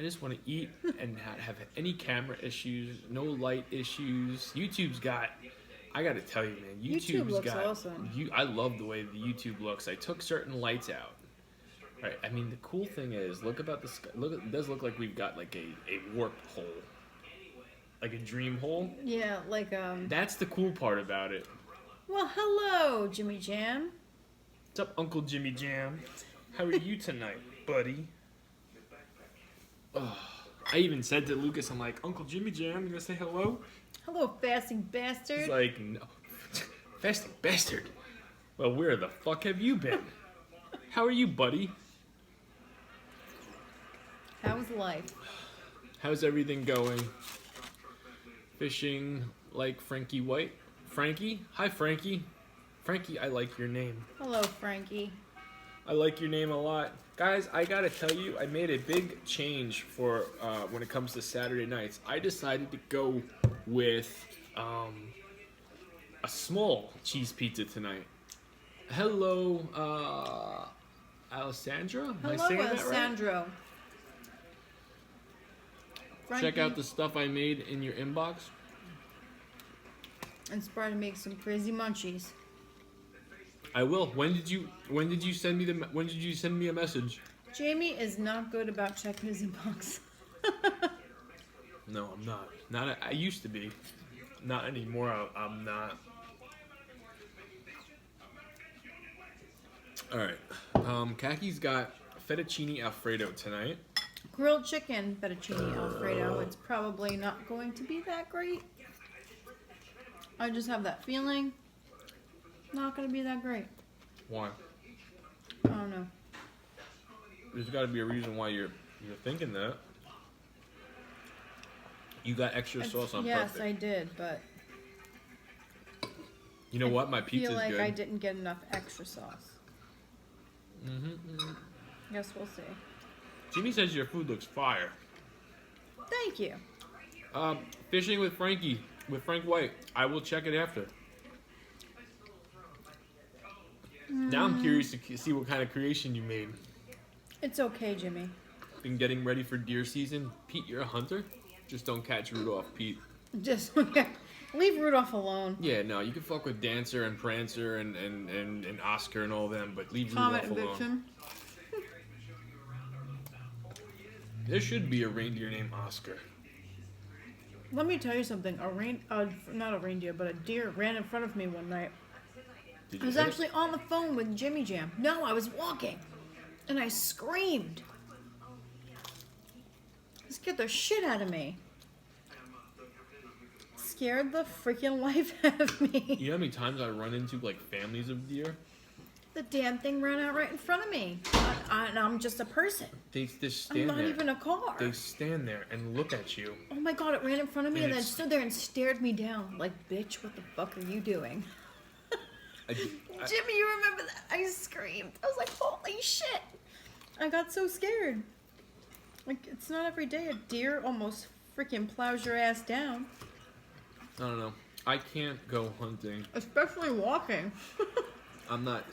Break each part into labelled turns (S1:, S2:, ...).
S1: I just want to eat and not have any camera issues, no light issues. YouTube's got, I got to tell you, man,
S2: YouTube looks
S1: got,
S2: awesome.
S1: I love the way the YouTube looks. I took certain lights out. Right. I mean, the cool thing is, look about the sky. It does look like we've got like a warp hole, like a dream hole.
S2: Yeah, like
S1: That's the cool part about it.
S2: Well, hello, Jimmy Jam.
S1: What's up, Uncle Jimmy Jam? How are you tonight, buddy? Oh, I even said to Lucas, I'm like, Uncle Jimmy Jam, you gonna say hello?
S2: Hello, fasting bastard.
S1: He's like, no, fasting bastard. Well, where the fuck have you been? How are you, buddy?
S2: How's life?
S1: How's everything going? Fishing like Frankie White? Frankie? Hi, Frankie. Frankie, I like your name.
S2: Hello, Frankie.
S1: I like your name a lot. Guys, I gotta tell you, I made a big change for when it comes to Saturday nights. I decided to go with a small cheese pizza tonight. Hello, Alessandra? Am I
S2: Hello,
S1: saying that right?
S2: Alessandro.
S1: Check out the stuff I made in your inbox.
S2: Inspired to make some crazy munchies.
S1: I will. When did you send me a message?
S2: Jamie is not good about checking his inbox.
S1: No, I'm not. I used to be. Not anymore. I'm not. All right. Kaki's got fettuccine Alfredo tonight.
S2: Grilled chicken fettuccine Alfredo. It's probably not going to be that great. I just have that feeling. Not going to be that great.
S1: Why?
S2: I don't know.
S1: There's got to be a reason why you're thinking that. You got extra sauce on
S2: Yes,
S1: purpose.
S2: I did, but
S1: You know what? My pizza's
S2: feel like
S1: good.
S2: I didn't get enough extra sauce.
S1: Mm-hmm.
S2: Guess we'll see.
S1: Jimmy says your food looks fire.
S2: Thank you.
S1: Fishing with Frankie, with Frank White. I will check it after. Now I'm curious to see what kind of creation you made.
S2: It's okay, Jimmy.
S1: Been getting ready for deer season. Pete, you're a hunter? Just don't catch Rudolph, Pete.
S2: Just leave Rudolph alone.
S1: Yeah, no, you can fuck with Dancer and Prancer and Oscar and all them, but leave
S2: Comet
S1: Rudolph
S2: and
S1: alone.
S2: Vixen.
S1: There should be a reindeer named Oscar.
S2: Let me tell you something. Not a reindeer, but a deer ran in front of me one night.
S1: Did
S2: I
S1: you
S2: was
S1: hit it?
S2: actually on the phone with Jimmy Jam. No, I was walking. And I screamed. It scared the shit out of me. Scared the freaking life out of me.
S1: You know how many times I run into like families of deer?
S2: The damn thing ran out right in front of me. And I'm just a person.
S1: They just stand
S2: I'm not
S1: there.
S2: even a car.
S1: They stand there and look at you.
S2: Oh my god, it ran in front of me
S1: And
S2: and then
S1: it's-
S2: stood there and stared me down. Like, bitch, what the fuck are you doing? Jimmy, you remember that? I screamed. I was like, holy shit. I got so scared. Like, it's not every day a deer almost freaking plows your ass down.
S1: I don't know. I can't go hunting.
S2: Especially walking.
S1: I'm not.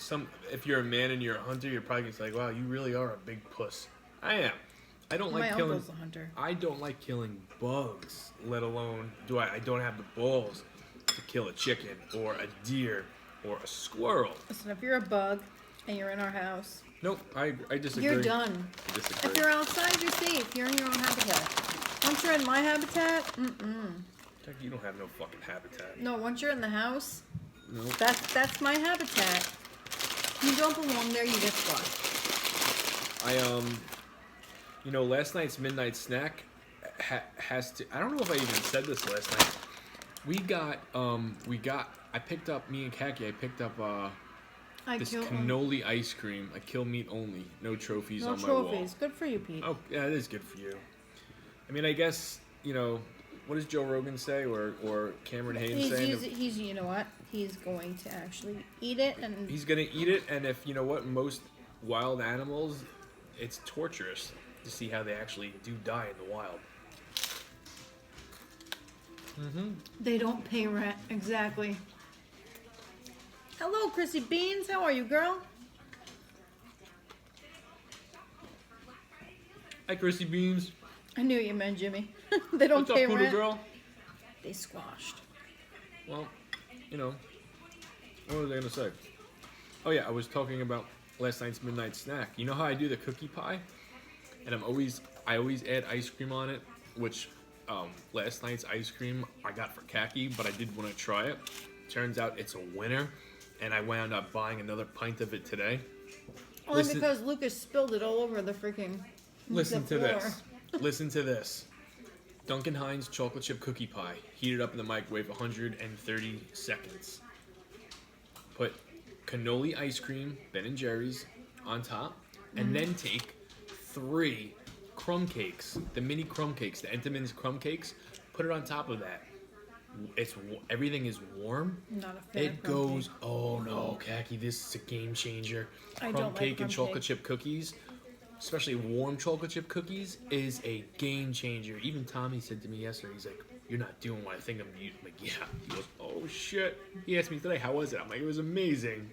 S1: If you're a man and you're a hunter, you're probably gonna say, "Wow, you really are a big puss." I am. I don't like
S2: My
S1: killing.
S2: uncle's a hunter.
S1: I don't like killing bugs. Let alone I don't have the balls to kill a chicken or a deer or a squirrel.
S2: Listen, if you're a bug and you're in our house,
S1: Nope. I disagree.
S2: you're done.
S1: I disagree.
S2: If you're outside, you're safe. You're in your own habitat. Once you're in my habitat,
S1: You don't have no fucking habitat.
S2: no, once you're in the house,
S1: Nope.
S2: that's my habitat. You don't belong there, you get fucked.
S1: Last night's midnight snack has to. I don't know if I even said this last night. I picked up, me and Kaki, I picked up this cannoli ice cream. I kill meat only. No trophies
S2: No
S1: on my wall.
S2: trophies. Good for you, Pete.
S1: Oh, yeah, it is good for you. I mean, I guess, what does Joe Rogan say or Cameron Haynes say?
S2: You know what? He's going to actually eat it, and
S1: He's going to eat it, and if, most wild animals, it's torturous to see how they actually do die in the wild.
S2: they don't pay rent. Exactly. Hello, Chrissy Beans. How are you, girl?
S1: Hi, Chrissy Beans.
S2: I knew you meant Jimmy. They don't
S1: What's up,
S2: pay
S1: poodle
S2: rent.
S1: girl?
S2: They squashed.
S1: Well, you know, what was I gonna say? Oh yeah, I was talking about last night's midnight snack. You know how I do the cookie pie, and I always add ice cream on it, which last night's ice cream I got for khaki, but I did want to try it. Turns out it's a winner, and I wound up buying another pint of it today.
S2: Only
S1: Listen-
S2: because Lucas spilled it all over the freaking
S1: Listen
S2: the
S1: to
S2: floor.
S1: this. Listen to this. Duncan Hines chocolate chip cookie pie. Heat it up in the microwave 130 seconds. Put cannoli ice cream, Ben & Jerry's, on top. And then take 3 crumb cakes. The mini crumb cakes. The Entenmann's crumb cakes. Put it on top of that. Everything is warm.
S2: Not a fan
S1: It
S2: of crumb
S1: goes,
S2: cake.
S1: oh no, Khaki, this is a game changer.
S2: I
S1: Crumb
S2: don't like
S1: cake and
S2: crumb
S1: chocolate
S2: cake.
S1: chip cookies, especially warm chocolate chip cookies, is a game changer. Even Tommy said to me yesterday, he's like, "You're not doing what I think I'm doing." I'm like, yeah. He goes, "Oh shit." He asked me today, "How was it?" I'm like, "It was amazing."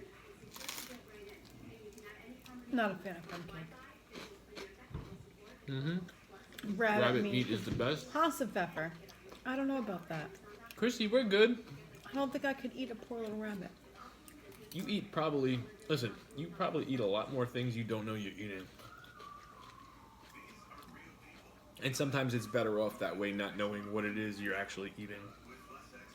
S2: Not a fan of crumb cake.
S1: Mm-hmm.
S2: Rabbit meat.
S1: is the best.
S2: Hassepfeffer. I don't know about that.
S1: Christy, we're good.
S2: I don't think I could eat a poor little rabbit.
S1: You you probably eat a lot more things you don't know you're eating. And sometimes it's better off that way, not knowing what it is you're actually eating.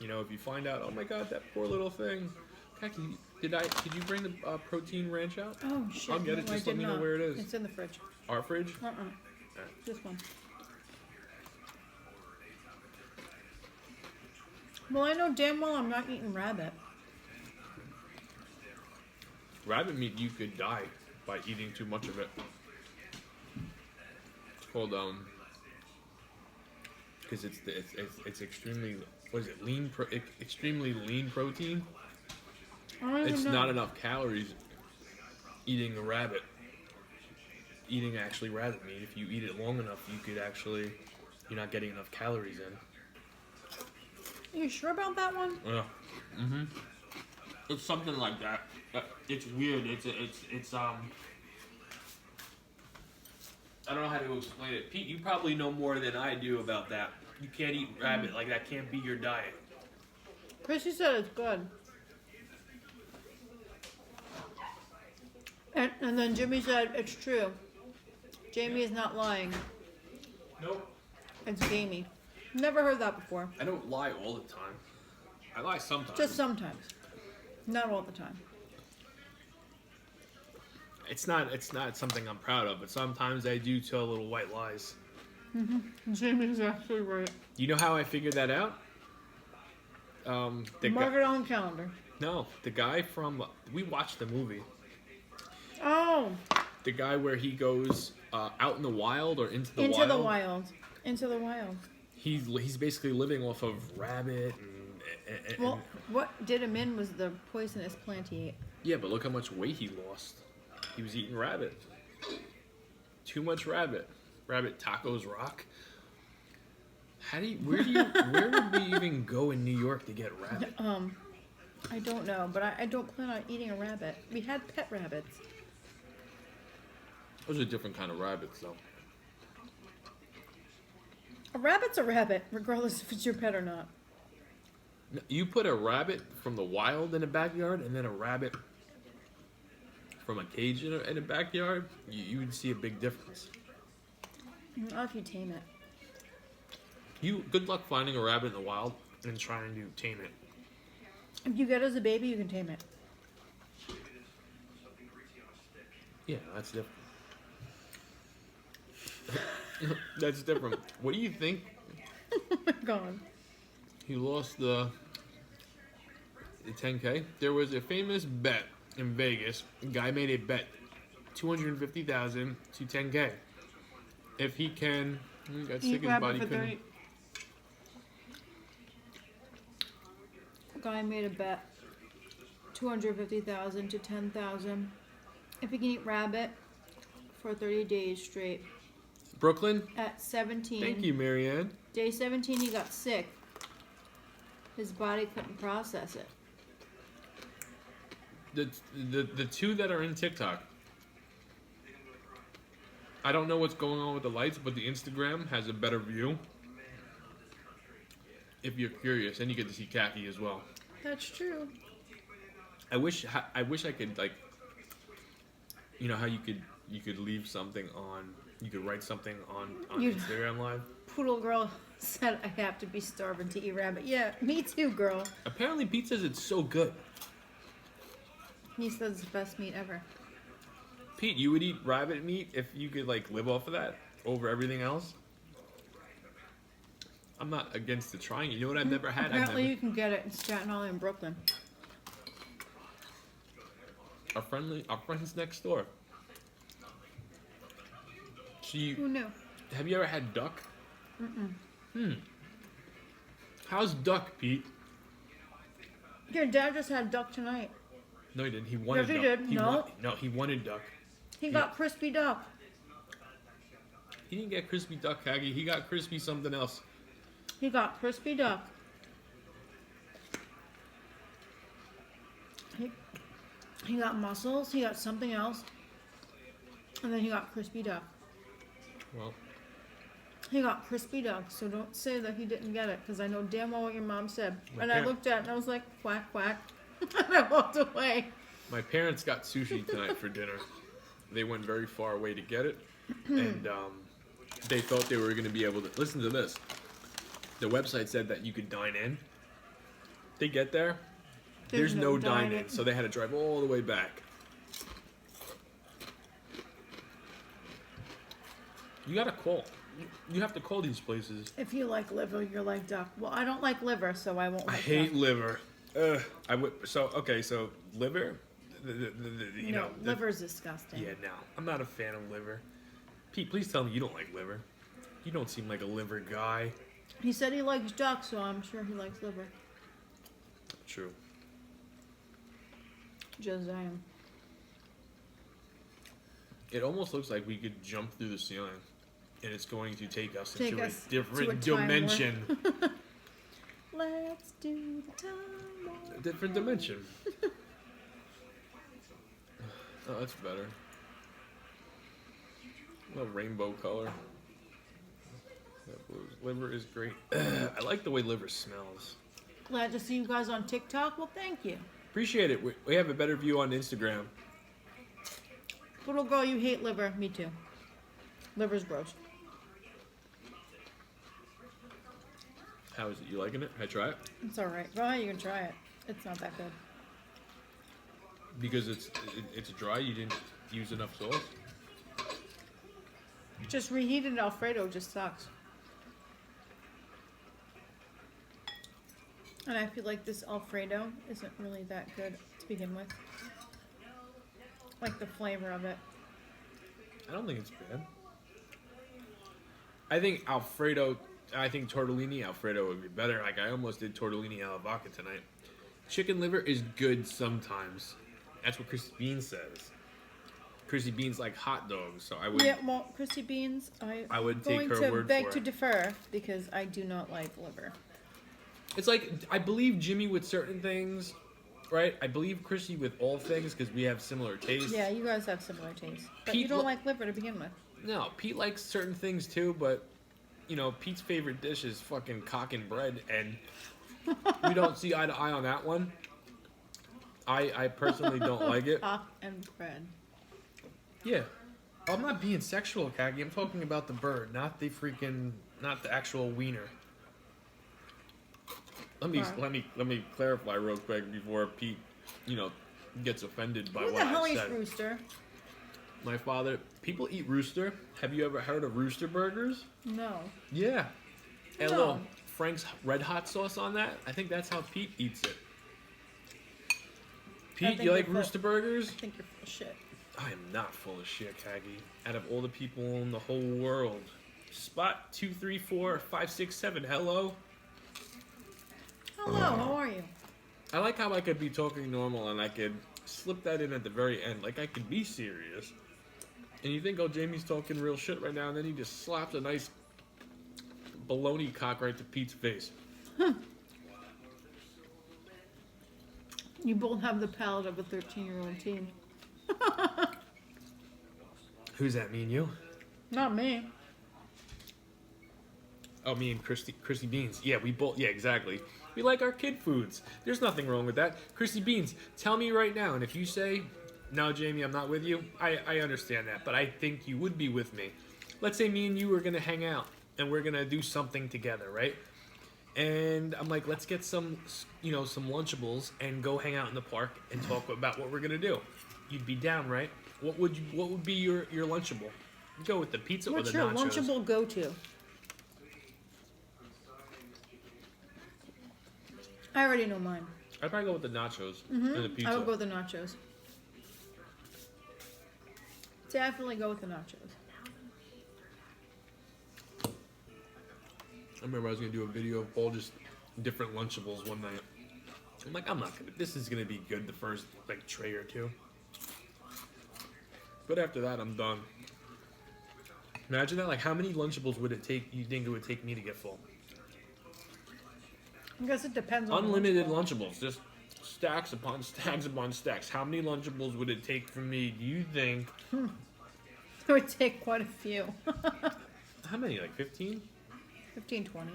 S1: You know, if you find out, oh my god, that poor little thing. Kaki, did you bring the protein ranch out?
S2: Oh shit.
S1: I'll get it,
S2: No, I
S1: just let
S2: did
S1: me know
S2: not.
S1: where it is.
S2: It's in the fridge.
S1: Our fridge?
S2: This one. Well, I know damn well I'm not eating rabbit.
S1: Rabbit meat, you could die by eating too much of it. It's called because it's extremely, what is it, extremely lean protein.
S2: I don't even
S1: It's
S2: know.
S1: not enough calories eating a rabbit. Eating actually rabbit meat. If you eat it long enough, you're not getting enough calories in.
S2: You sure about that one?
S1: Yeah. Mhm. It's something like that. It's weird. It's I don't know how to explain it. Pete, you probably know more than I do about that. You can't eat rabbit. Like, that can't be your diet.
S2: Chrissy said it's good. And then Jimmy said it's true. Jamie is not lying.
S1: Nope.
S2: It's gamey. Never heard that before.
S1: I don't lie all the time. I lie sometimes.
S2: Just sometimes. Not all the time.
S1: It's not something I'm proud of, but sometimes I do tell little white lies.
S2: Jamie's actually right.
S1: You know how I figured that out?
S2: Mark it on the calendar.
S1: No, the guy from, we watched the movie.
S2: Oh,
S1: The guy where he goes out in the wild or into the
S2: Into the Wild. Into the Wild.
S1: He's basically living off of rabbit and
S2: Well, what did him in was the poisonous plant he ate.
S1: yeah, but look how much weight he lost. He was eating rabbit. Too much rabbit. Rabbit tacos rock. Where would we even go in New York to get rabbit?
S2: I don't know, but I don't plan on eating a rabbit. We had pet rabbits.
S1: Those are different kind of rabbits, though.
S2: A rabbit's a rabbit, regardless if it's your pet or not.
S1: You put a rabbit from the wild in a backyard and then a rabbit from a cage in a backyard, you would see a big difference.
S2: Not if you tame it.
S1: Good luck finding a rabbit in the wild and trying to tame it.
S2: If you get it as a baby, you can tame it.
S1: Yeah, that's different. That's different. What do you think?
S2: Oh my god.
S1: He lost the 10K. There was a famous bet in Vegas. A guy made a bet, $250,000 to 10K. If he can, he got sick, his body
S2: for
S1: couldn't.
S2: 30. Guy made a bet, 250,000 to 10,000. If he can eat rabbit for 30 days straight.
S1: Brooklyn.
S2: At 17.
S1: Thank you, Marianne.
S2: Day 17, he got sick. His body couldn't process it.
S1: The two that are in TikTok. I don't know what's going on with the lights, but the Instagram has a better view. If you're curious, and you get to see Khaki as well.
S2: That's true.
S1: I wish I could, like, you know how you could leave something on, you could write something on Instagram Live.
S2: Poodle Girl said I have to be starving to eat rabbit. Yeah, me too, girl.
S1: Apparently Pete says it's so good.
S2: He says it's the best meat ever.
S1: Pete, you would eat rabbit meat if you could, like, live off of that over everything else? I'm not against the trying it. You know what I've never had?
S2: Apparently you can get it in Staten Island and Brooklyn.
S1: Our friends next door.
S2: Who knew?
S1: Have you ever had duck? How's duck, Pete?
S2: Your dad just had duck tonight.
S1: No, he didn't. He wanted
S2: Yes, he
S1: duck.
S2: did. No.
S1: He wanted duck.
S2: He got crispy duck.
S1: He didn't get crispy duck, Haggy. He got crispy something else.
S2: He got crispy duck. He got mussels. He got something else. And then he got crispy duck.
S1: Well,
S2: he got crispy duck, so don't say that he didn't get it, because I know damn well what your mom said.
S1: My
S2: And I looked at it and I was like, quack, quack. And I walked away.
S1: my parents got sushi tonight for dinner. They went very far away to get it. And they thought they were going to be able to... Listen to this. The website said that you could dine in. They get there. There's no dine in, so they had to drive all the way back. You gotta call. You have to call these places.
S2: If you like liver, you're like duck. Well, I don't like liver, so I won't like
S1: I hate
S2: duck.
S1: liver. I would. So okay. So liver. You know.
S2: Liver's disgusting.
S1: Yeah. No, I'm not a fan of liver. Pete, please tell me you don't like liver. You don't seem like a liver guy.
S2: He said he likes duck, so I'm sure he likes liver.
S1: True.
S2: Just saying.
S1: It almost looks like we could jump through the ceiling, and it's going to take us into a
S2: to
S1: different
S2: a time
S1: dimension.
S2: Let's do the time warp.
S1: A different dimension. Oh, that's better. A rainbow color. That blue liver is great. I like the way liver smells.
S2: Glad to see you guys on TikTok. Well, thank you.
S1: Appreciate it. We have a better view on Instagram.
S2: Little girl, you hate liver. Me too. Liver's gross.
S1: How is it? You liking it? I try it?
S2: It's alright. Go ahead, you can try it. It's not that good.
S1: Because it's dry, you didn't use enough sauce?
S2: Just reheated Alfredo just sucks. And I feel like this Alfredo isn't really that good to begin with. Like the flavor of it.
S1: I don't think it's bad. I think tortellini Alfredo would be better. Like, I almost did tortellini alla vodka tonight. Chicken liver is good sometimes. That's what Chrissy Bean says. Chrissy Bean's like hot dogs, so I would...
S2: Yeah, well, Chrissy Beans,
S1: I would take her word for it.
S2: going to beg to defer, because I do not like liver.
S1: It's like, I believe Jimmy with certain things, right? I believe Chrissy with all things, because we have similar tastes.
S2: Yeah, you guys have similar tastes. But
S1: Pete
S2: you don't like liver to begin with.
S1: No, Pete likes certain things too, but, you know, Pete's favorite dish is fucking cock and bread, and we don't see eye to eye on that one. I personally don't like it.
S2: Cock and bread.
S1: Yeah. I'm not being sexual, Kagi. I'm talking about the bird, not the actual wiener. Let me clarify real quick before Pete, gets offended by
S2: Who
S1: what
S2: the hell
S1: I
S2: eats
S1: said.
S2: rooster?
S1: My father. People eat rooster. Have you ever heard of rooster burgers?
S2: No.
S1: Yeah. And a
S2: No.
S1: little Frank's Red Hot sauce on that. I think that's how Pete eats it. Pete, you like rooster burgers?
S2: I think you're full of shit.
S1: I am not full of shit, Kagi. Out of all the people in the whole world. Spot 234567. Hello.
S2: Hello, how are you?
S1: I like how I could be talking normal and I could slip that in at the very end. Like I could be serious. And you think, oh, Jamie's talking real shit right now, and then he just slaps a nice baloney cock right to Pete's face.
S2: You both have the palate of a 13-year-old teen.
S1: Who's that, me and you?
S2: Not me.
S1: Oh, me and Chrissy Beans. Yeah, we both. Yeah, exactly. We like our kid foods. There's nothing wrong with that. Chrissy Beans, tell me right now, and if you say, no, Jamie, I'm not with you, I understand that, but I think you would be with me. Let's say me and you are gonna hang out, and we're gonna do something together, right? And I'm like, let's get some Lunchables and go hang out in the park and talk about what we're gonna do. You'd be down, right? What would be your Lunchable? Go with the pizza or the nachos?
S2: What's your Lunchable go-to? I already know mine.
S1: I'd probably go with the nachos and the pizza.
S2: I would go with the nachos. Definitely go with the nachos.
S1: I remember I was gonna do a video of all just different Lunchables one night. I'm like, this is gonna be good the first like tray or two. But after that, I'm done. Imagine that, like how many Lunchables would it take, you think it would take me to get full?
S2: I guess it depends on
S1: Unlimited Lunchables, just stacks upon stacks upon stacks. How many Lunchables would it take for me, do you think?
S2: It would take quite a few.
S1: How many, like 15?
S2: 15, 20.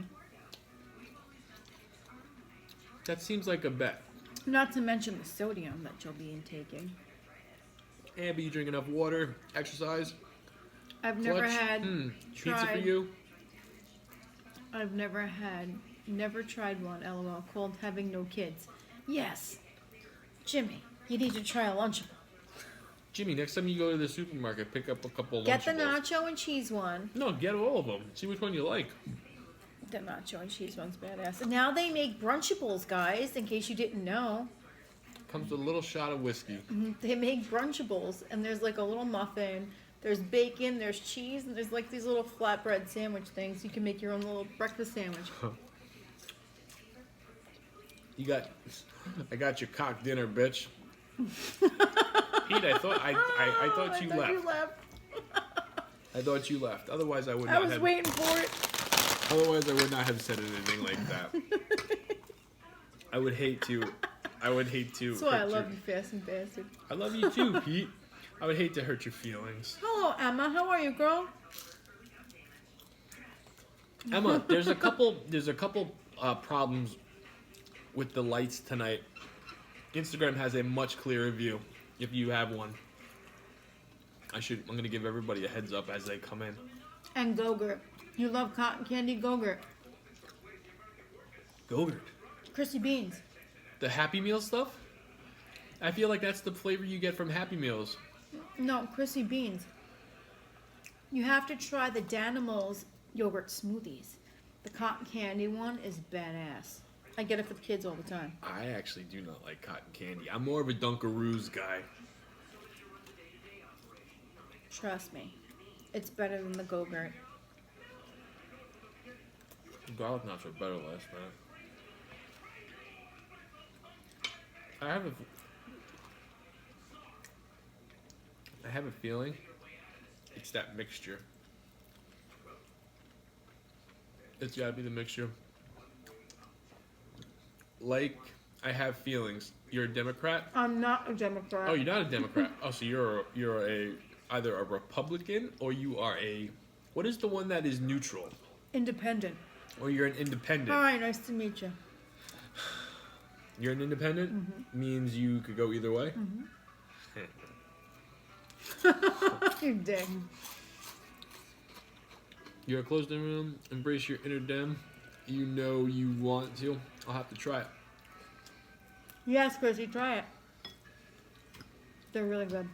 S1: That seems like a bet.
S2: Not to mention the sodium that you'll be intaking.
S1: And but you drink enough water, exercise.
S2: I've never
S1: Clutch.
S2: had
S1: Pizza for
S2: tried.
S1: you.
S2: I've never tried one, LOL, called having no kids. Yes. Jimmy, you need to try a Lunchable.
S1: Jimmy, next time you go to the supermarket, pick up a couple
S2: Get the
S1: Lunchables.
S2: nacho and cheese one.
S1: No, get all of them. See which one you like.
S2: The nacho and cheese one's badass. And now they make Brunchables, guys, in case you didn't know.
S1: Comes with a little shot of whiskey.
S2: They make Brunchables, and there's like a little muffin. There's bacon, there's cheese, and there's like these little flatbread sandwich things. You can make your own little breakfast sandwich.
S1: I got your cock dinner, bitch. Pete, I thought you left. I thought you left. Otherwise, I would not have.
S2: I was waiting for it.
S1: Otherwise, I would not have said anything like that. I would hate to.
S2: That's why I love you, fasting bastard.
S1: I love you too, Pete. I would hate to hurt your feelings.
S2: Hello, Emma. How are you, girl?
S1: Emma, there's a couple problems with the lights tonight. Instagram has a much clearer view if you have one. I'm gonna give everybody a heads up as they come in.
S2: And Go-Gurt. You love cotton candy Go-Gurt.
S1: Go-Gurt.
S2: Chrissy Beans.
S1: The Happy Meal stuff? I feel like that's the flavor you get from Happy Meals.
S2: No, Chrissy Beans. You have to try the Danimals yogurt smoothies. The cotton candy one is badass. I get it for the kids all the time.
S1: I actually do not like cotton candy. I'm more of a Dunkaroos guy.
S2: Trust me. It's better than the Go-Gurt.
S1: Garlic nuts were better last night. I have a feeling it's that mixture. It's gotta be the mixture. Like, I have feelings. You're a Democrat?
S2: I'm not a Democrat.
S1: Oh, you're not a Democrat. Oh, so you're either a Republican or you are a, what is the one that is neutral?
S2: Independent.
S1: Or you're an independent.
S2: All right, nice to meet you.
S1: You're an independent?
S2: Mm-hmm.
S1: Means you could go either way?
S2: Mm-hmm. You dick.
S1: You're a closed in room. Embrace your inner Dem. You know you want to. I'll have to try it.
S2: Yes, Chrissy, try it. They're really good.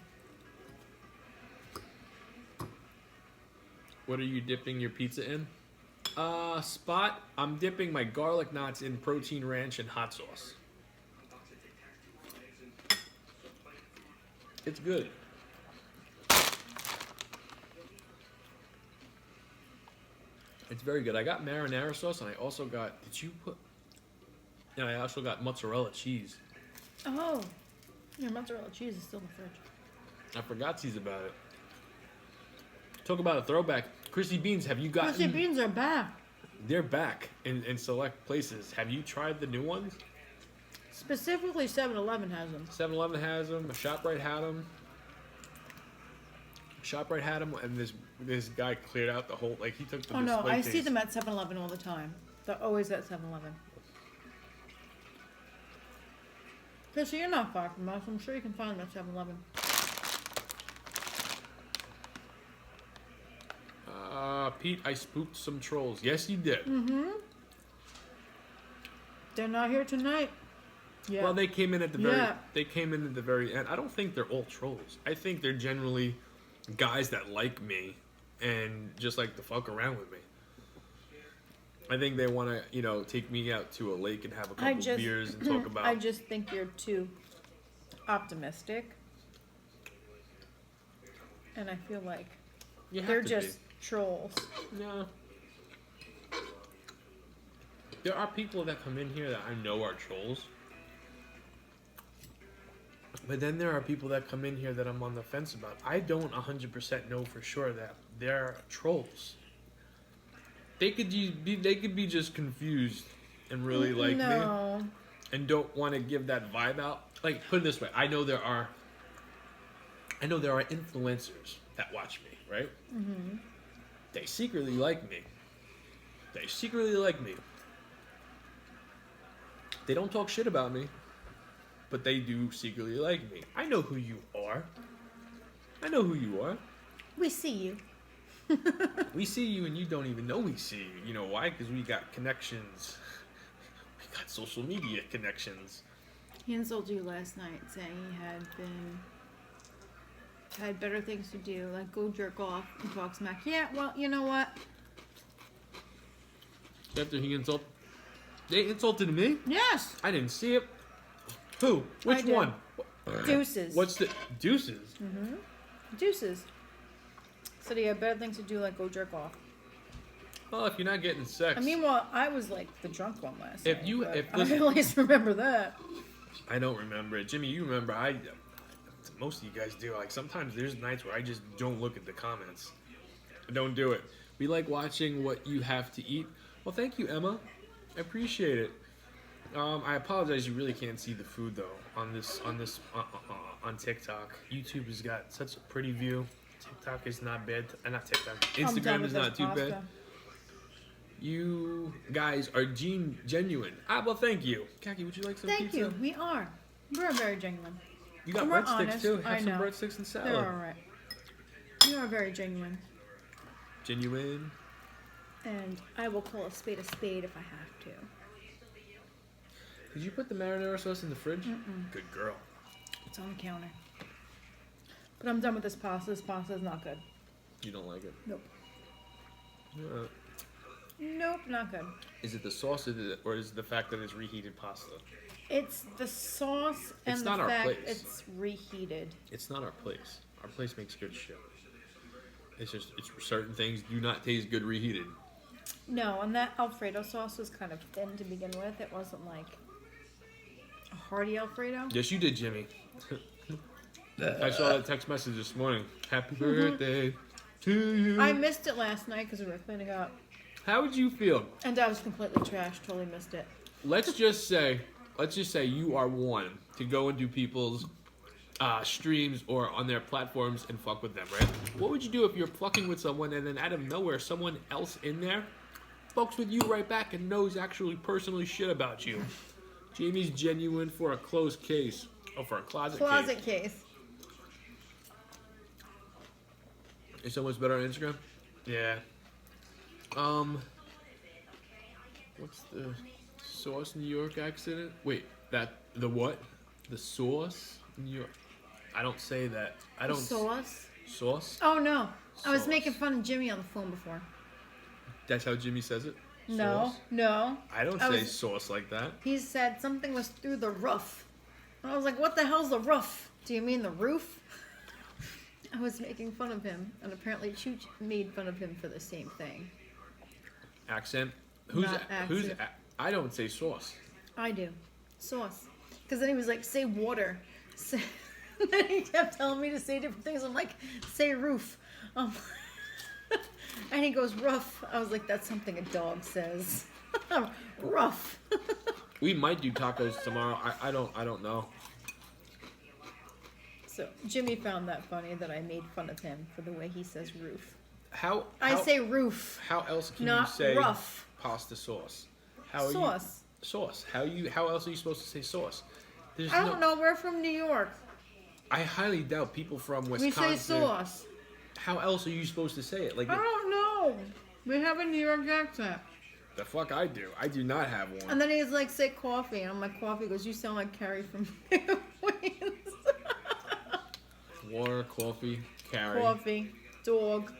S1: What are you dipping your pizza in? Spot, I'm dipping my garlic knots in protein ranch and hot sauce. It's good. It's very good. I got marinara sauce and I also got, and I also got mozzarella cheese.
S2: Oh, your mozzarella cheese is still in the fridge.
S1: I forgot tease about it. Talk about a throwback. Chrissy Beans, have you gotten...
S2: Chrissy Beans are back.
S1: They're back in select places. Have you tried the new ones?
S2: Specifically, 7-Eleven has them.
S1: 7-Eleven has them. ShopRite had them. ShopRite had them, and this guy cleared out the whole, like, he took the
S2: Oh no,
S1: display
S2: I see
S1: case.
S2: them at 7-Eleven all the time. They're always at 7-Eleven. Okay, so you're not far from us. I'm sure you can find them at 7-Eleven.
S1: Pete, I spooked some trolls. Yes, you did.
S2: Mm-hmm. They're not here tonight. Yeah.
S1: Well, they came in at the very.
S2: Yeah.
S1: They came in at the very end. I don't think they're all trolls. I think they're generally guys that like me and just like to fuck around with me. I think they want to, take me out to a lake and have a couple beers and talk about.
S2: I just think you're too optimistic. And I feel like they're just trolls.
S1: No. There are people that come in here that I know are trolls. But then there are people that come in here that I'm on the fence about. I don't 100% know for sure that they're trolls. They could be just confused and really like me and don't want to give that vibe out. Like, put it this way, I know there are influencers that watch me, right? Mm-hmm. They secretly like me. They don't talk shit about me, but they do secretly like me. I know who you are.
S2: We see you.
S1: We see you and you don't even know we see you. You know why? Because we got connections. We got social media connections.
S2: He insulted you last night saying he had better things to do, like go jerk off and talk smack. Yeah, well, you know what?
S1: After they insulted me?
S2: Yes.
S1: I didn't see it. Who? Which one?
S2: Deuces.
S1: What's the Deuces?
S2: Mm-hmm. Deuces. Said he had better things to do, like go jerk off.
S1: Well, if you're not getting sex.
S2: I mean, well, I was like the drunk one last night. I
S1: listen,
S2: at least remember that.
S1: I don't remember it. Jimmy, you remember. Most of you guys do. Like, sometimes there's nights where I just don't look at the comments. I don't do it. We like watching what you have to eat. Well, thank you, Emma. I appreciate it. I apologize. You really can't see the food though on TikTok. YouTube has got such a pretty view. TikTok is not bad. Not TikTok. Instagram is not too bad. You guys are genuine. Well, thank you. Kaki, would you like some pizza?
S2: Thank you. We are. We're very genuine.
S1: You got breadsticks too. Have some breadsticks and salad.
S2: They're all right. You are very genuine.
S1: Genuine.
S2: And I will call a spade if I have to.
S1: Did you put the marinara sauce in the fridge?
S2: Mm-mm.
S1: Good girl.
S2: It's on the counter. But I'm done with this pasta. This pasta is not good.
S1: You don't like it?
S2: Nope. Nope, not good.
S1: Is it the sauce or is it the fact that it's reheated pasta?
S2: It's the sauce and the fact it's reheated.
S1: It's not our place. Our place makes good shit. It's certain things do not taste good reheated.
S2: No, and that Alfredo sauce was kind of thin to begin with. It wasn't like a hearty Alfredo.
S1: Yes, you did, Jimmy. I saw that text message this morning. Happy birthday to you.
S2: I missed it last night because we were cleaning up.
S1: How would you feel?
S2: And I was completely trashed. Totally missed it.
S1: Let's just say you are one to go and do people's streams or on their platforms and fuck with them, right? What would you do if you're fucking with someone and then out of nowhere someone else in there fucks with you right back and knows actually personally shit about you? Jamie's genuine for a closed case. Oh, for a closet
S2: case.
S1: Is so much better on Instagram? Yeah. What's the sauce New York accent? Wait, the what? The sauce New York. I don't say that. I don't.
S2: Sauce?
S1: Sauce?
S2: Oh, no.
S1: Sauce.
S2: I was making fun of Jimmy on the phone before.
S1: That's how Jimmy says it?
S2: No, no.
S1: I don't say sauce like that.
S2: He said something was through the roof. And I was like, what the hell's the roof? Do you mean the roof? I was making fun of him, and apparently Chooch made fun of him for the same thing.
S1: Accent?
S2: Accent.
S1: I don't say sauce.
S2: I do. Sauce. Because then he was like, say water. Then he kept telling me to say different things. I'm like, say roof. And he goes, rough. I was like, that's something a dog says. Rough.
S1: We might do tacos tomorrow. I don't know.
S2: So Jimmy found that funny that I made fun of him for the way he says roof.
S1: How
S2: I say roof,
S1: How else can
S2: not
S1: you say
S2: rough.
S1: pasta sauce? How are
S2: Sauce.
S1: You, sauce. How else are you supposed to say sauce? There's
S2: I don't know. We're from New York.
S1: I highly doubt people from
S2: We
S1: Wisconsin.
S2: say sauce.
S1: How else are you supposed to say it? Like
S2: I don't know. We have a New York accent.
S1: the fuck I do. I do not have one.
S2: And then he's like, say coffee. And I'm like, coffee. He goes, you sound like Carrie from Queens.
S1: Water, coffee, carry.
S2: Coffee. Dog.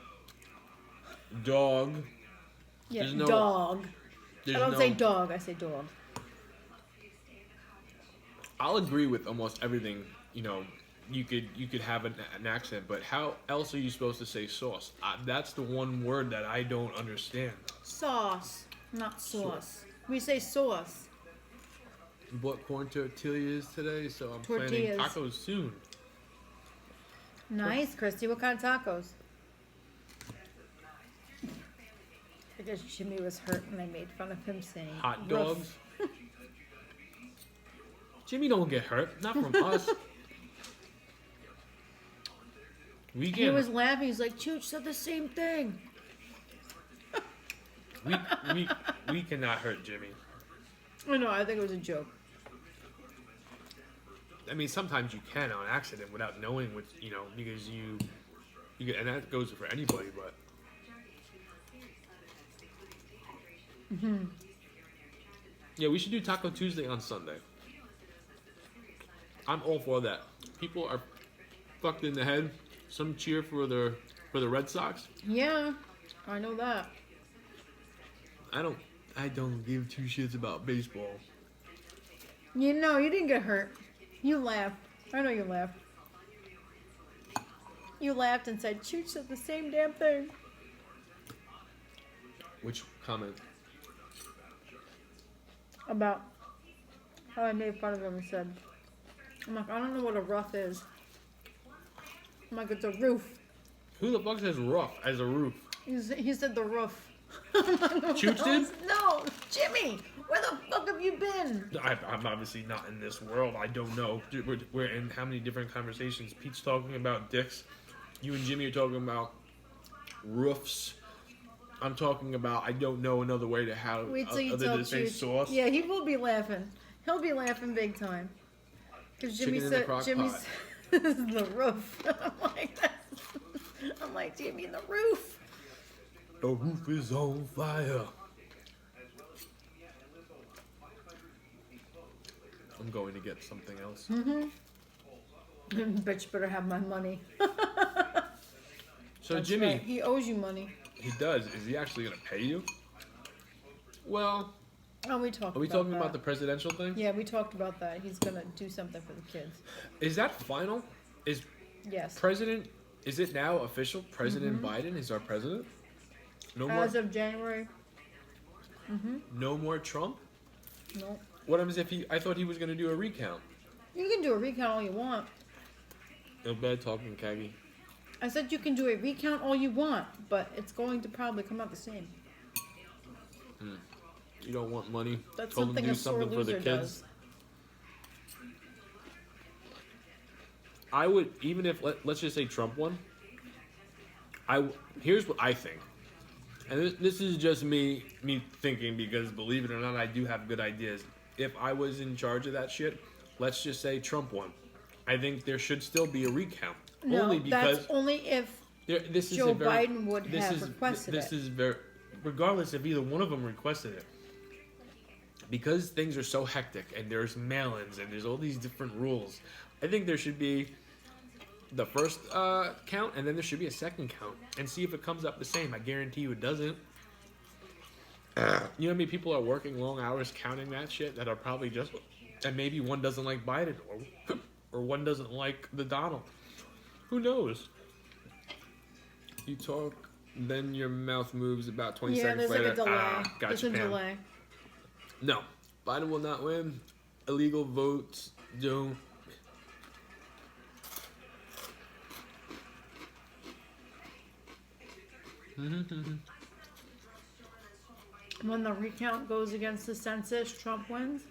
S1: Dog.
S2: Yeah,
S1: There's no-
S2: dog. I
S1: There's
S2: don't
S1: no-
S2: say dog. I say dog.
S1: I'll agree with almost everything. You know, you could have an accent, but how else are you supposed to say sauce? That's the one word that I don't understand.
S2: Sauce, not sauce. We say sauce.
S1: We bought corn tortillas today, so I'm
S2: Tortillas.
S1: planning tacos soon.
S2: Nice, Christy. What kind of tacos? I guess Jimmy was hurt when I made fun of him saying
S1: Hot
S2: roof.
S1: dogs. Jimmy don't get hurt, not from us. We
S2: He
S1: get
S2: was laughing. He's like, Chooch said the same thing.
S1: we cannot hurt Jimmy.
S2: I know. I think it was a joke.
S1: I mean, sometimes you can on accident without knowing what because you get, and that goes for anybody. But yeah, we should do Taco Tuesday on Sunday. I'm all for that. People are fucked in the head. Some cheer for the Red Sox.
S2: Yeah, I know that.
S1: I don't give two shits about baseball.
S2: You know, you didn't get hurt. You laughed. I know you laughed. You laughed and said, Chooch said the same damn thing.
S1: Which comment?
S2: About how I made fun of him and said, I'm like, I don't know what a rough is. I'm like, it's a roof.
S1: Who the fuck says rough as a roof?
S2: He said the roof.
S1: Chooch did?
S2: No, Jimmy, where the fuck have you been?
S1: I'm obviously not in this world. I don't know. We're in how many different conversations? Pete's talking about dicks. You and Jimmy are talking about roofs. I'm talking about I don't know another way to how
S2: Wait till you
S1: other
S2: tell
S1: than say
S2: Chooch.
S1: sauce.
S2: Yeah, he will be laughing. He'll be laughing big time. Because Jimmy
S1: Chicken in the
S2: said,
S1: crock
S2: Jimmy
S1: pot.
S2: said, this is the roof. I'm like, Jimmy, the roof.
S1: The roof is on fire. I'm going to get something else.
S2: Bet you better have my money.
S1: So
S2: That's
S1: Jimmy,
S2: right. He owes you money.
S1: he does. Is he actually going to pay you? Well,
S2: Oh, we talked
S1: are we
S2: about
S1: talking
S2: that.
S1: about the presidential thing?
S2: Yeah, we talked about that. He's going to do something for the kids.
S1: Is that final? Is
S2: Yes.
S1: President? Is it now official? President Biden is our president. No more.
S2: As of January.
S1: No more Trump.
S2: No.
S1: What happens if he? I thought he was going to do a recount.
S2: You can do a recount all you want.
S1: No bad talking, Kaggy.
S2: I said you can do a recount all you want, but it's going to probably come out the same.
S1: You don't want money.
S2: That's
S1: Told him
S2: something
S1: to
S2: a
S1: do
S2: sore
S1: something for the
S2: loser
S1: kids.
S2: does.
S1: I would, even if let's just say Trump won. Here's what I think, and this is just me thinking because believe it or not, I do have good ideas. If I was in charge of that shit, let's just say Trump won. I think there should still be a recount.
S2: No,
S1: only because
S2: that's only if
S1: this is
S2: Joe
S1: a very,
S2: Biden would
S1: this
S2: have
S1: is,
S2: requested
S1: this
S2: it.
S1: is very, regardless if either one of them requested it. Because things are so hectic and there's mail-ins and there's all these different rules, I think there should be the first count and then there should be a second count and see if it comes up the same. I guarantee you it doesn't. You know how many people are working long hours counting that shit that are probably just, and maybe one doesn't like Biden or one doesn't like the Donald. Who knows? You talk, then your mouth moves about 20
S2: yeah,
S1: seconds
S2: there's
S1: later.
S2: like a delay.
S1: Gotcha,
S2: There's a
S1: Pam.
S2: delay.
S1: No, Biden will not win. Illegal votes don't.
S2: When the recount goes against the census, Trump wins?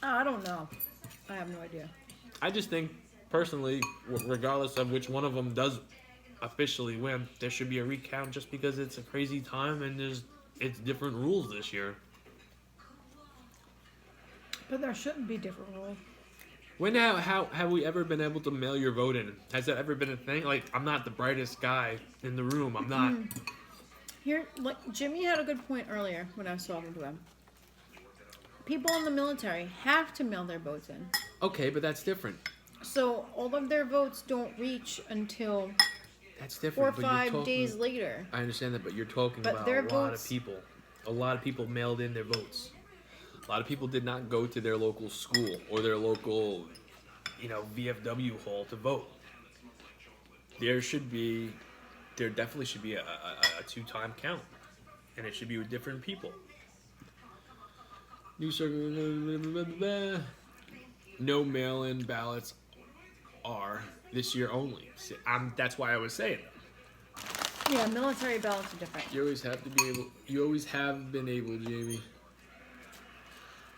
S2: I don't know. I have no idea.
S1: I just think personally, regardless of which one of them does officially win, there should be a recount just because it's a crazy time and it's different rules this year.
S2: But there shouldn't be different rules.
S1: When how have we ever been able to mail your vote in? Has that ever been a thing? Like, I'm not the brightest guy in the room. I'm not.
S2: Here, like Jimmy had a good point earlier when I was talking to him. People in the military have to mail their votes in.
S1: Okay, but that's different.
S2: So all of their votes don't reach until
S1: That's
S2: 4 or
S1: different. But you're
S2: 5
S1: talking,
S2: days later.
S1: I understand that, but you're talking
S2: But
S1: about
S2: their
S1: a lot
S2: votes-
S1: of people. A lot of people mailed in their votes. A lot of people did not go to their local school or their local, VFW hall to vote. There definitely should be a 2-time count, and it should be with different people. New circle. No mail-in ballots are this year only. That's why I was saying.
S2: Yeah, military ballots are different.
S1: You always have to be able. You always have been able, Jamie.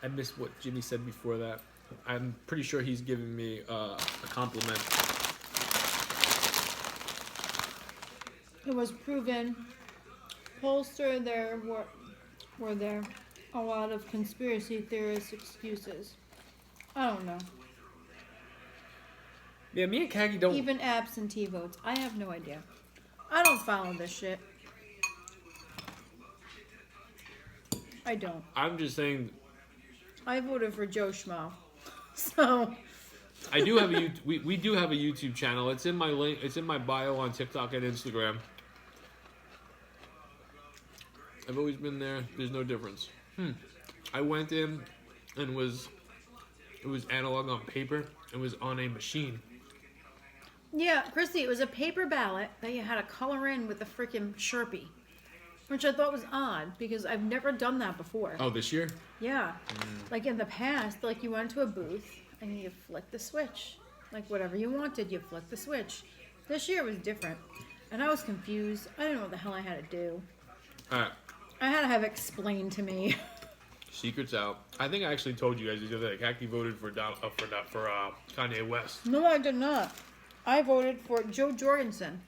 S1: I missed what Jimmy said before that. I'm pretty sure he's giving me a compliment.
S2: It was proven. Pollster there were there a lot of conspiracy theorist excuses. I don't know.
S1: Yeah, me and Kagi don't.
S2: Even absentee votes. I have no idea. I don't follow this shit. I don't.
S1: I'm just saying.
S2: I voted for Joe Schmo. So.
S1: I do have a we do have a YouTube channel. It's in my link. It's in my bio on TikTok and Instagram. I've always been there. There's no difference. I went in and it was analog on paper. It was on a machine.
S2: Yeah, Christy, it was a paper ballot that you had to color in with a freaking Sharpie. Which I thought was odd because I've never done that before.
S1: Oh, this year?
S2: Yeah. Like in the past, like you went to a booth and you flick the switch. Like whatever you wanted, you flick the switch. This year was different. And I was confused. I didn't know what the hell I had to do.
S1: Alright.
S2: I had to have it explained to me.
S1: Secrets out. I think I actually told you guys the other day. Kaki voted for Kanye West.
S2: No, I did not. I voted for Jo Jorgensen.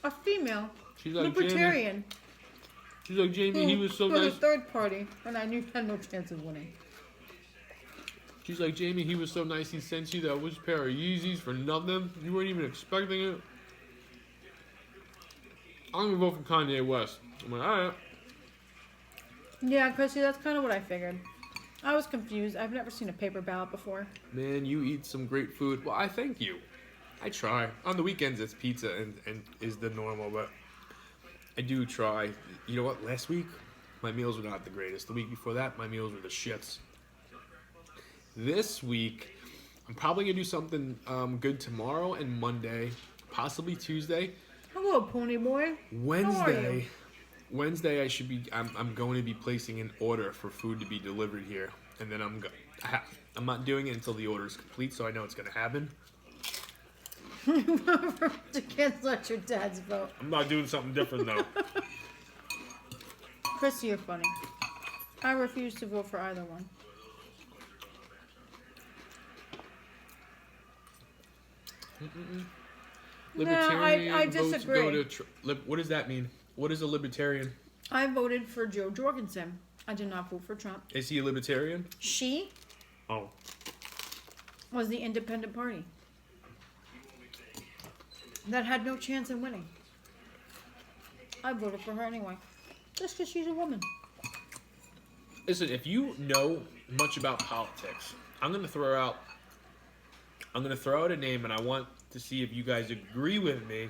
S2: A female.
S1: She's like,
S2: libertarian.
S1: She's like, Jamie, he was so
S2: for the
S1: nice.
S2: third party, and I knew had no chance of winning.
S1: She's like, Jamie, he was so nice. He sent you that was pair of Yeezys for nothing. You weren't even expecting it. I'm gonna vote for Kanye West. I'm like, alright.
S2: Yeah, Chrissy, that's kind of what I figured. I was confused. I've never seen a paper ballot before.
S1: Man, you eat some great food. Well, I thank you. I try. On the weekends, it's pizza and is the normal, but I do try. You know what? Last week, my meals were not the greatest. The week before that, my meals were the shits. This week, I'm probably going to do something good tomorrow and Monday, possibly Tuesday.
S2: Hello, Pony Boy. How are you?
S1: Wednesday, I'm going to be placing an order for food to be delivered here, and then I'm not doing it until the order is complete, so I know it's going to happen.
S2: To cancel out your dad's vote.
S1: I'm not doing something different though.
S2: Chrissy, you're funny. I refuse to vote for either one.
S1: Libertarian
S2: I
S1: votes
S2: disagree.
S1: go to what does that mean? What is a libertarian?
S2: I voted for Jo Jorgensen. I did not vote for Trump.
S1: Is he a libertarian?
S2: She
S1: Oh.
S2: was the independent party that had no chance in winning. I voted for her anyway. Just because she's a woman.
S1: Listen, if you know much about politics, I'm gonna throw out a name, and I want to see if you guys agree with me,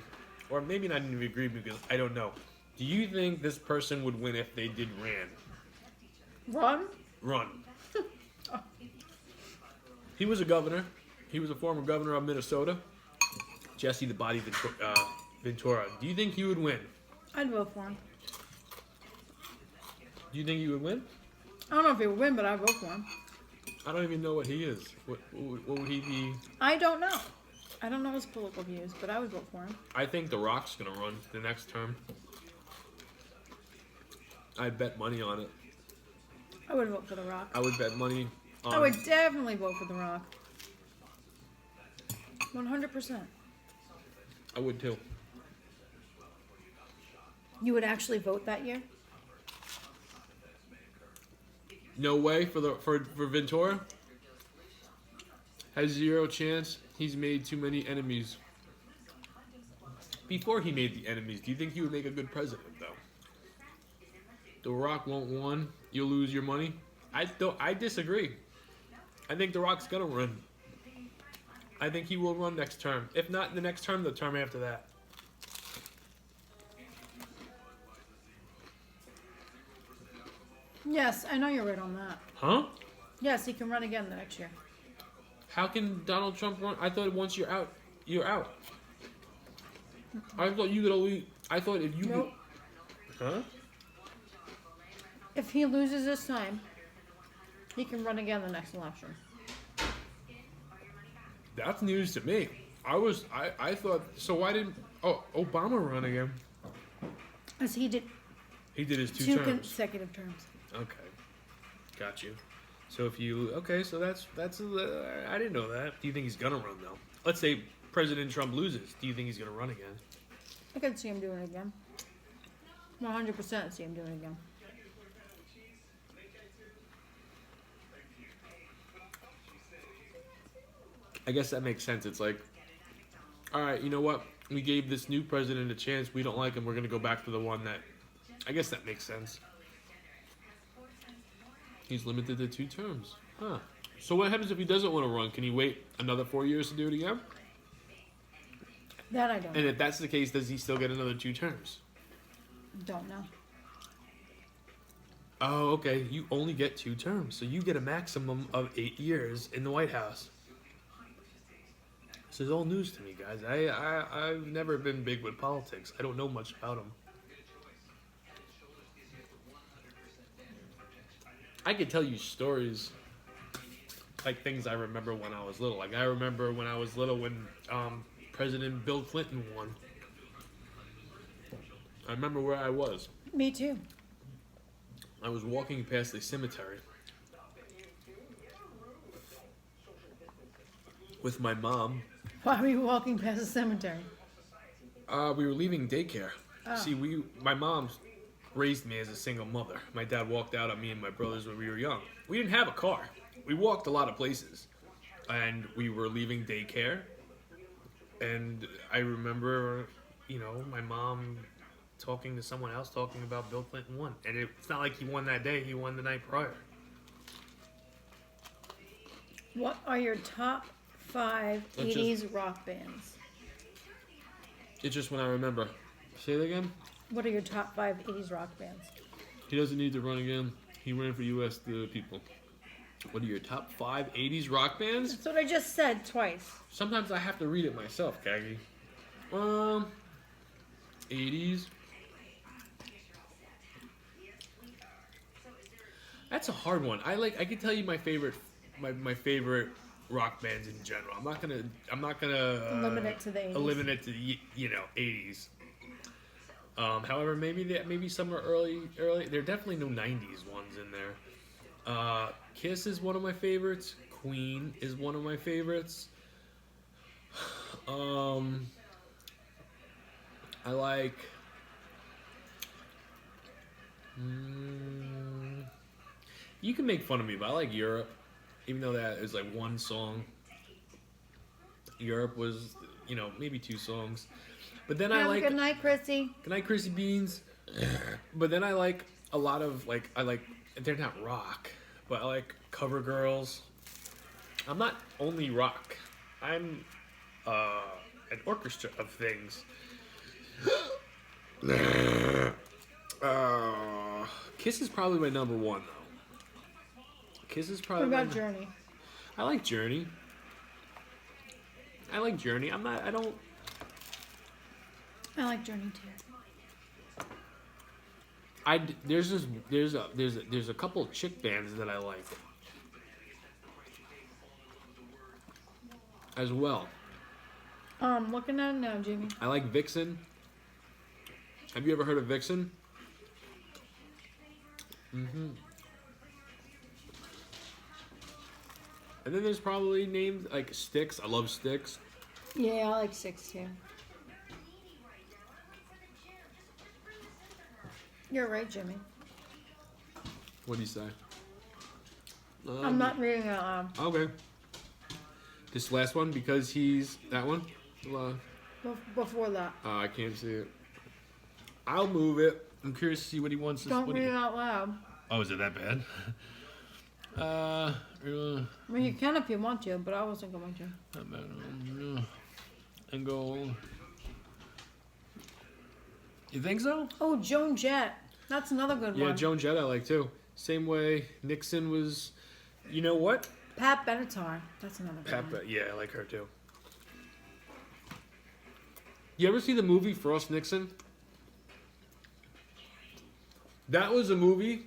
S1: or maybe not even agree because I don't know. Do you think this person would win if they did
S2: Ron?
S1: run? He was a governor. He was a former governor of Minnesota. Jesse the Body Ventura. Do you think he would win?
S2: I'd vote for him.
S1: Do you think he would win?
S2: I don't know if he would win, but I'd vote for him.
S1: I don't even know what he is. What would he be?
S2: I don't know. I don't know his political views, but I would vote for him.
S1: I think The Rock's gonna run the next term. I'd bet money on it.
S2: I would vote for The Rock.
S1: I would bet money on...
S2: I would definitely vote for The Rock. 100%.
S1: I would too.
S2: You would actually vote that year?
S1: No way for Ventura. Has zero chance. He's made too many enemies. Before he made the enemies, do you think he would make a good president, though? The Rock won't won. You'll lose your money. I disagree. I think The Rock's gonna run. I think he will run next term. If not the next term, the term after that.
S2: Yes, I know you're right on that.
S1: Huh?
S2: Yes, he can run again the next year.
S1: How can Donald Trump run? I thought once you're out, you're out. I thought you could only. I thought if you.
S2: Nope.
S1: Huh?
S2: If he loses this time, he can run again the next election.
S1: That's news to me. I thought. So why didn't Obama run again?
S2: As he did
S1: He did his two
S2: two
S1: terms.
S2: consecutive terms.
S1: Okay, got you. So if you so that's I didn't know that. Do you think he's gonna run though? Let's say President Trump loses. Do you think he's gonna run again?
S2: I could see him doing it again. 100% see him doing it again.
S1: I guess that makes sense. It's like, all right, you know what? We gave this new president a chance. We don't like him. We're gonna go back to the one that. I guess that makes sense. He's limited to 2 terms. Huh. So what happens if he doesn't want to run? Can he wait another 4 years to do it again?
S2: That I don't
S1: And if that's the case, does he still get another 2 terms?
S2: don't know.
S1: Oh, okay. You only get 2 terms, so you get a maximum of 8 years in the White House. This is all news to me, guys. I've never been big with politics. I don't know much about them. I could tell you stories, like things I remember when I was little. Like I remember when I was little when President Bill Clinton won. I remember where I was.
S2: Me too.
S1: I was walking past a cemetery with my mom.
S2: Why were you walking past the cemetery?
S1: We were leaving daycare.
S2: Oh.
S1: See, my mom raised me as a single mother. My dad walked out on me and my brothers when we were young. We didn't have a car. We walked a lot of places. And we were leaving daycare. And I remember, my mom talking to someone else talking about Bill Clinton won. And it's not like he won that day. He won the night prior.
S2: What are your top 5
S1: Let's
S2: 80s rock bands?
S1: It's just when I remember. Say it again?
S2: What are your top 5 80s rock bands?
S1: He doesn't need to run again. He ran for U.S. people. What are your top 5 80s rock bands?
S2: That's what I just said twice.
S1: Sometimes I have to read it myself, Kagi. 80s. That's a hard one. I can tell you my favorite rock bands in general. I'm not gonna
S2: Limit it to the 80s.
S1: Limit it to the 80s. However, maybe some are early. There are definitely no 90s ones in there. Kiss is one of my favorites. Queen is one of my favorites. I like. You can make fun of me, but I like Europe, even though that is like one song. Europe was, maybe 2 songs. But then I like...
S2: Good night, Chrissy.
S1: Good night, Chrissy Beans. But then I like a lot of, they're not rock, but I like cover girls. I'm not only rock. I'm an orchestra of things. Kiss is probably my number 1, though. Kiss is probably
S2: What about Journey?
S1: I like Journey. I like Journey too. There's a couple of chick bands that I like as well.
S2: Looking at it now, Jimmy.
S1: I like Vixen. Have you ever heard of Vixen? Mm-hmm. And then there's probably names like Styx. I love Styx.
S2: Yeah, I like 6 too. You're right, Jimmy.
S1: What do you say?
S2: I'm not reading it out loud.
S1: Okay. This last one, because he's that one.
S2: Before that.
S1: I can't see it. I'll move it. I'm curious to see what he wants.
S2: Don't read it out loud.
S1: Oh, is it that bad?
S2: I mean, you can if you want to, but I wasn't going to.
S1: And go. You think so?
S2: Oh, Joan Jett. That's another good one.
S1: Yeah, Joan Jett I like too. Same way Nixon was. You know what?
S2: Pat Benatar. That's another good one.
S1: Yeah, I like her too. You ever see the movie Frost Nixon? That was a movie.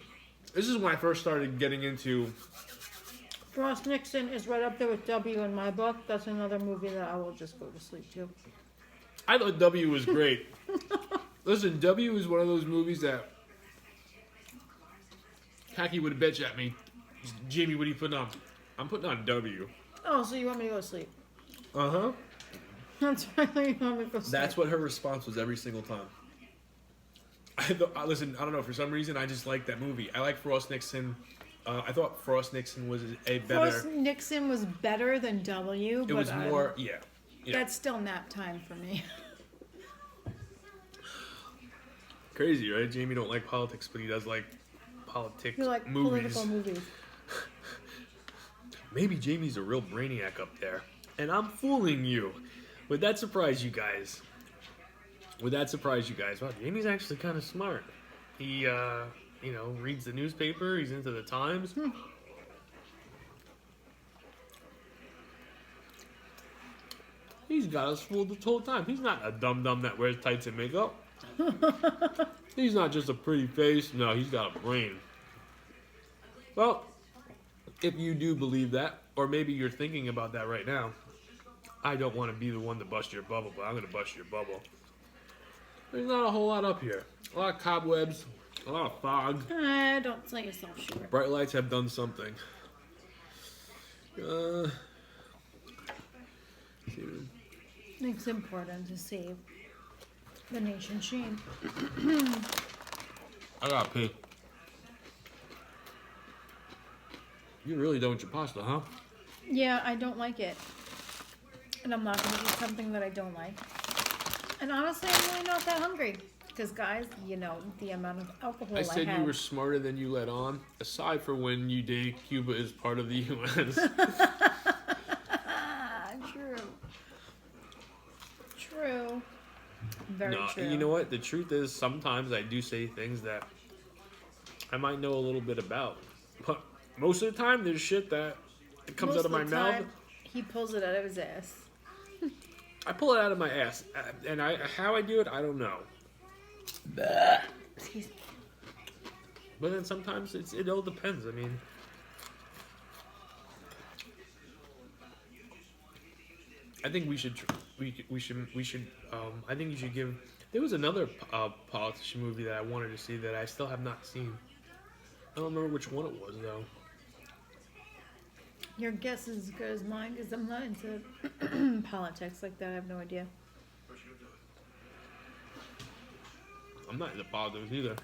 S1: This is when I first started getting into.
S2: Frost Nixon is right up there with W in my book. That's another movie that I will just go to sleep to.
S1: I thought W was great. Listen, W is one of those movies that Khaki would bitch at me. Jamie, what are you putting on? I'm putting on W.
S2: Oh, so you want me to go to sleep?
S1: Uh-huh.
S2: That's right. You want me to go to sleep.
S1: That's what her response was every single time. Listen, I don't know. For some reason, I just like that movie. I like Frost Nixon. I thought Frost Nixon was a better.
S2: Frost Nixon was better than W.
S1: It
S2: but
S1: was more, yeah.
S2: That's still nap time for me.
S1: Crazy, right? Jamie don't like politics, but he does like politics
S2: You like
S1: movies.
S2: political movies.
S1: Maybe Jamie's a real brainiac up there, and I'm fooling you. Would that surprise you guys? Would that surprise you guys? Wow, Jamie's actually kind of smart. He, reads the newspaper. He's into the Times. He's got us fooled the whole time. He's not a dum-dum that wears tights and makeup. He's not just a pretty face. No, he's got a brain. Well, if you do believe that, or maybe you're thinking about that right now, I don't want to be the one to bust your bubble, but I'm going to bust your bubble. There's not a whole lot up here. A lot of cobwebs, a lot of fog.
S2: Don't sell yourself short.
S1: Bright lights have done something.
S2: It's important to save the nation's shame.
S1: I gotta pee. You really don't eat your pasta, huh?
S2: Yeah, I don't like it. And I'm not going to eat something that I don't like. And honestly, I'm really not that hungry. Because, guys, you know, the amount of alcohol I
S1: said
S2: had.
S1: you were smarter than you let on, aside for when you date Cuba is part of the U.S.
S2: True. Very true.
S1: You know what? The truth is, sometimes I do say things that I might know a little bit about. But most of the time, there's shit that comes out of my mouth.
S2: He pulls it out of his ass.
S1: I pull it out of my ass. And how I do it, I don't know.
S2: Excuse me.
S1: But then sometimes it all depends. I mean, I think we should. I think you should give. There was another politician movie that I wanted to see that I still have not seen. I don't remember which one it was though.
S2: Your guess is as good as mine because I'm not into politics like that. I have no idea.
S1: I'm not into politics either.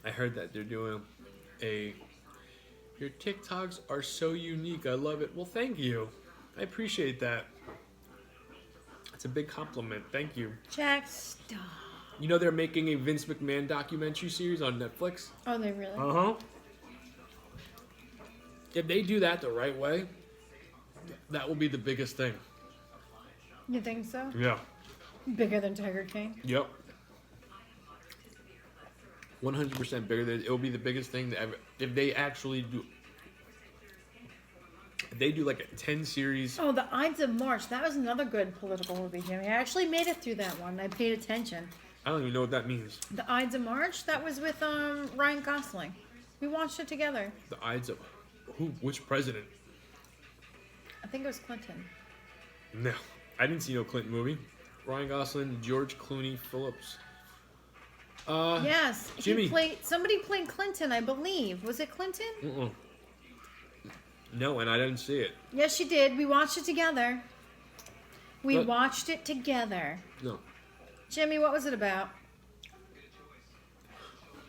S1: I heard that they're doing your TikToks are so unique. I love it. Well, thank you. I appreciate that. It's a big compliment. Thank you.
S2: Jack, stop.
S1: You know they're making a Vince McMahon documentary series on Netflix?
S2: Oh, they really?
S1: Uh-huh. If they do that the right way, that will be the biggest thing.
S2: You think so?
S1: Yeah.
S2: Bigger than Tiger King?
S1: Yep. 100% bigger. It will be the biggest thing that ever. If they actually do. If they do like a 10 series.
S2: Oh, The Ides of March. That was another good political movie, Jimmy. I actually made it through that one. I paid attention.
S1: I don't even know what that means.
S2: The Ides of March? That was with Ryan Gosling. We watched it together.
S1: The Ides of. Who? Which president?
S2: I think it was Clinton.
S1: No. I didn't see no Clinton movie. Ryan Gosling, George Clooney, Phillips.
S2: Yes.
S1: Jimmy.
S2: Somebody played Clinton, I believe. Was it Clinton?
S1: No, and I didn't see it.
S2: Yes, you did. We watched it together. We
S1: What?
S2: watched it together.
S1: No.
S2: Jimmy, what was it about?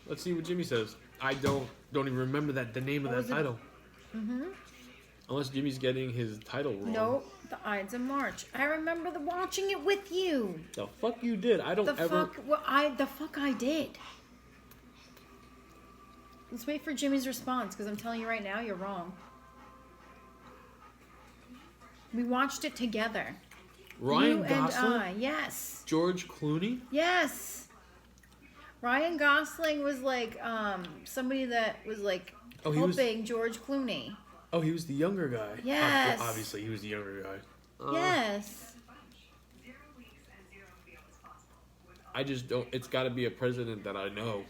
S1: Let's see what Jimmy says. I don't even remember the name of
S2: What was
S1: that
S2: it?
S1: title.
S2: Mm-hmm.
S1: Unless Jimmy's getting his title wrong.
S2: Nope. The Ides of March. I remember watching it with you.
S1: The fuck you did? I don't
S2: The
S1: ever.
S2: fuck I did. Let's wait for Jimmy's response, because I'm telling you right now, you're wrong. We watched it together.
S1: Ryan
S2: You
S1: Gosling?
S2: and I. Yes.
S1: George Clooney?
S2: Yes. Ryan Gosling was like somebody that was like
S1: Oh, he was-
S2: helping George Clooney.
S1: Oh, he was the younger guy.
S2: Yes.
S1: Obviously, he was the younger guy.
S2: Yes.
S1: I just don't. It's got to be a president that I know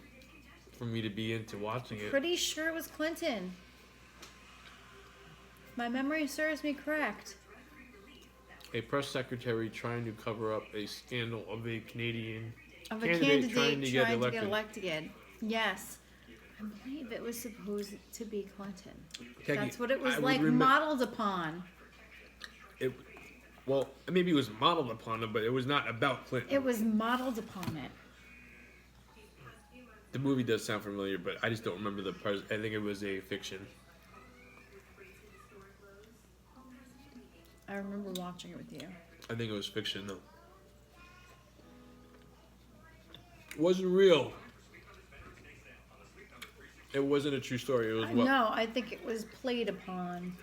S1: for me to be into watching it.
S2: Pretty sure it was Clinton. My memory serves me correct.
S1: A press secretary trying to cover up a scandal of a Canadian
S2: Of a
S1: candidate
S2: candidate
S1: trying to get elected.
S2: elected. Yes. I believe it was supposed to be Clinton.
S1: Keki,
S2: That's what it was
S1: I would
S2: like modeled upon.
S1: Well, maybe it was modeled upon him, but it was not about Clinton.
S2: It was modeled upon it.
S1: The movie does sound familiar, but I just don't remember the I think it was a fiction.
S2: I remember watching it with you.
S1: I think it was fiction, though. It wasn't real. It wasn't a true story. It was what?
S2: No, I think it was played upon.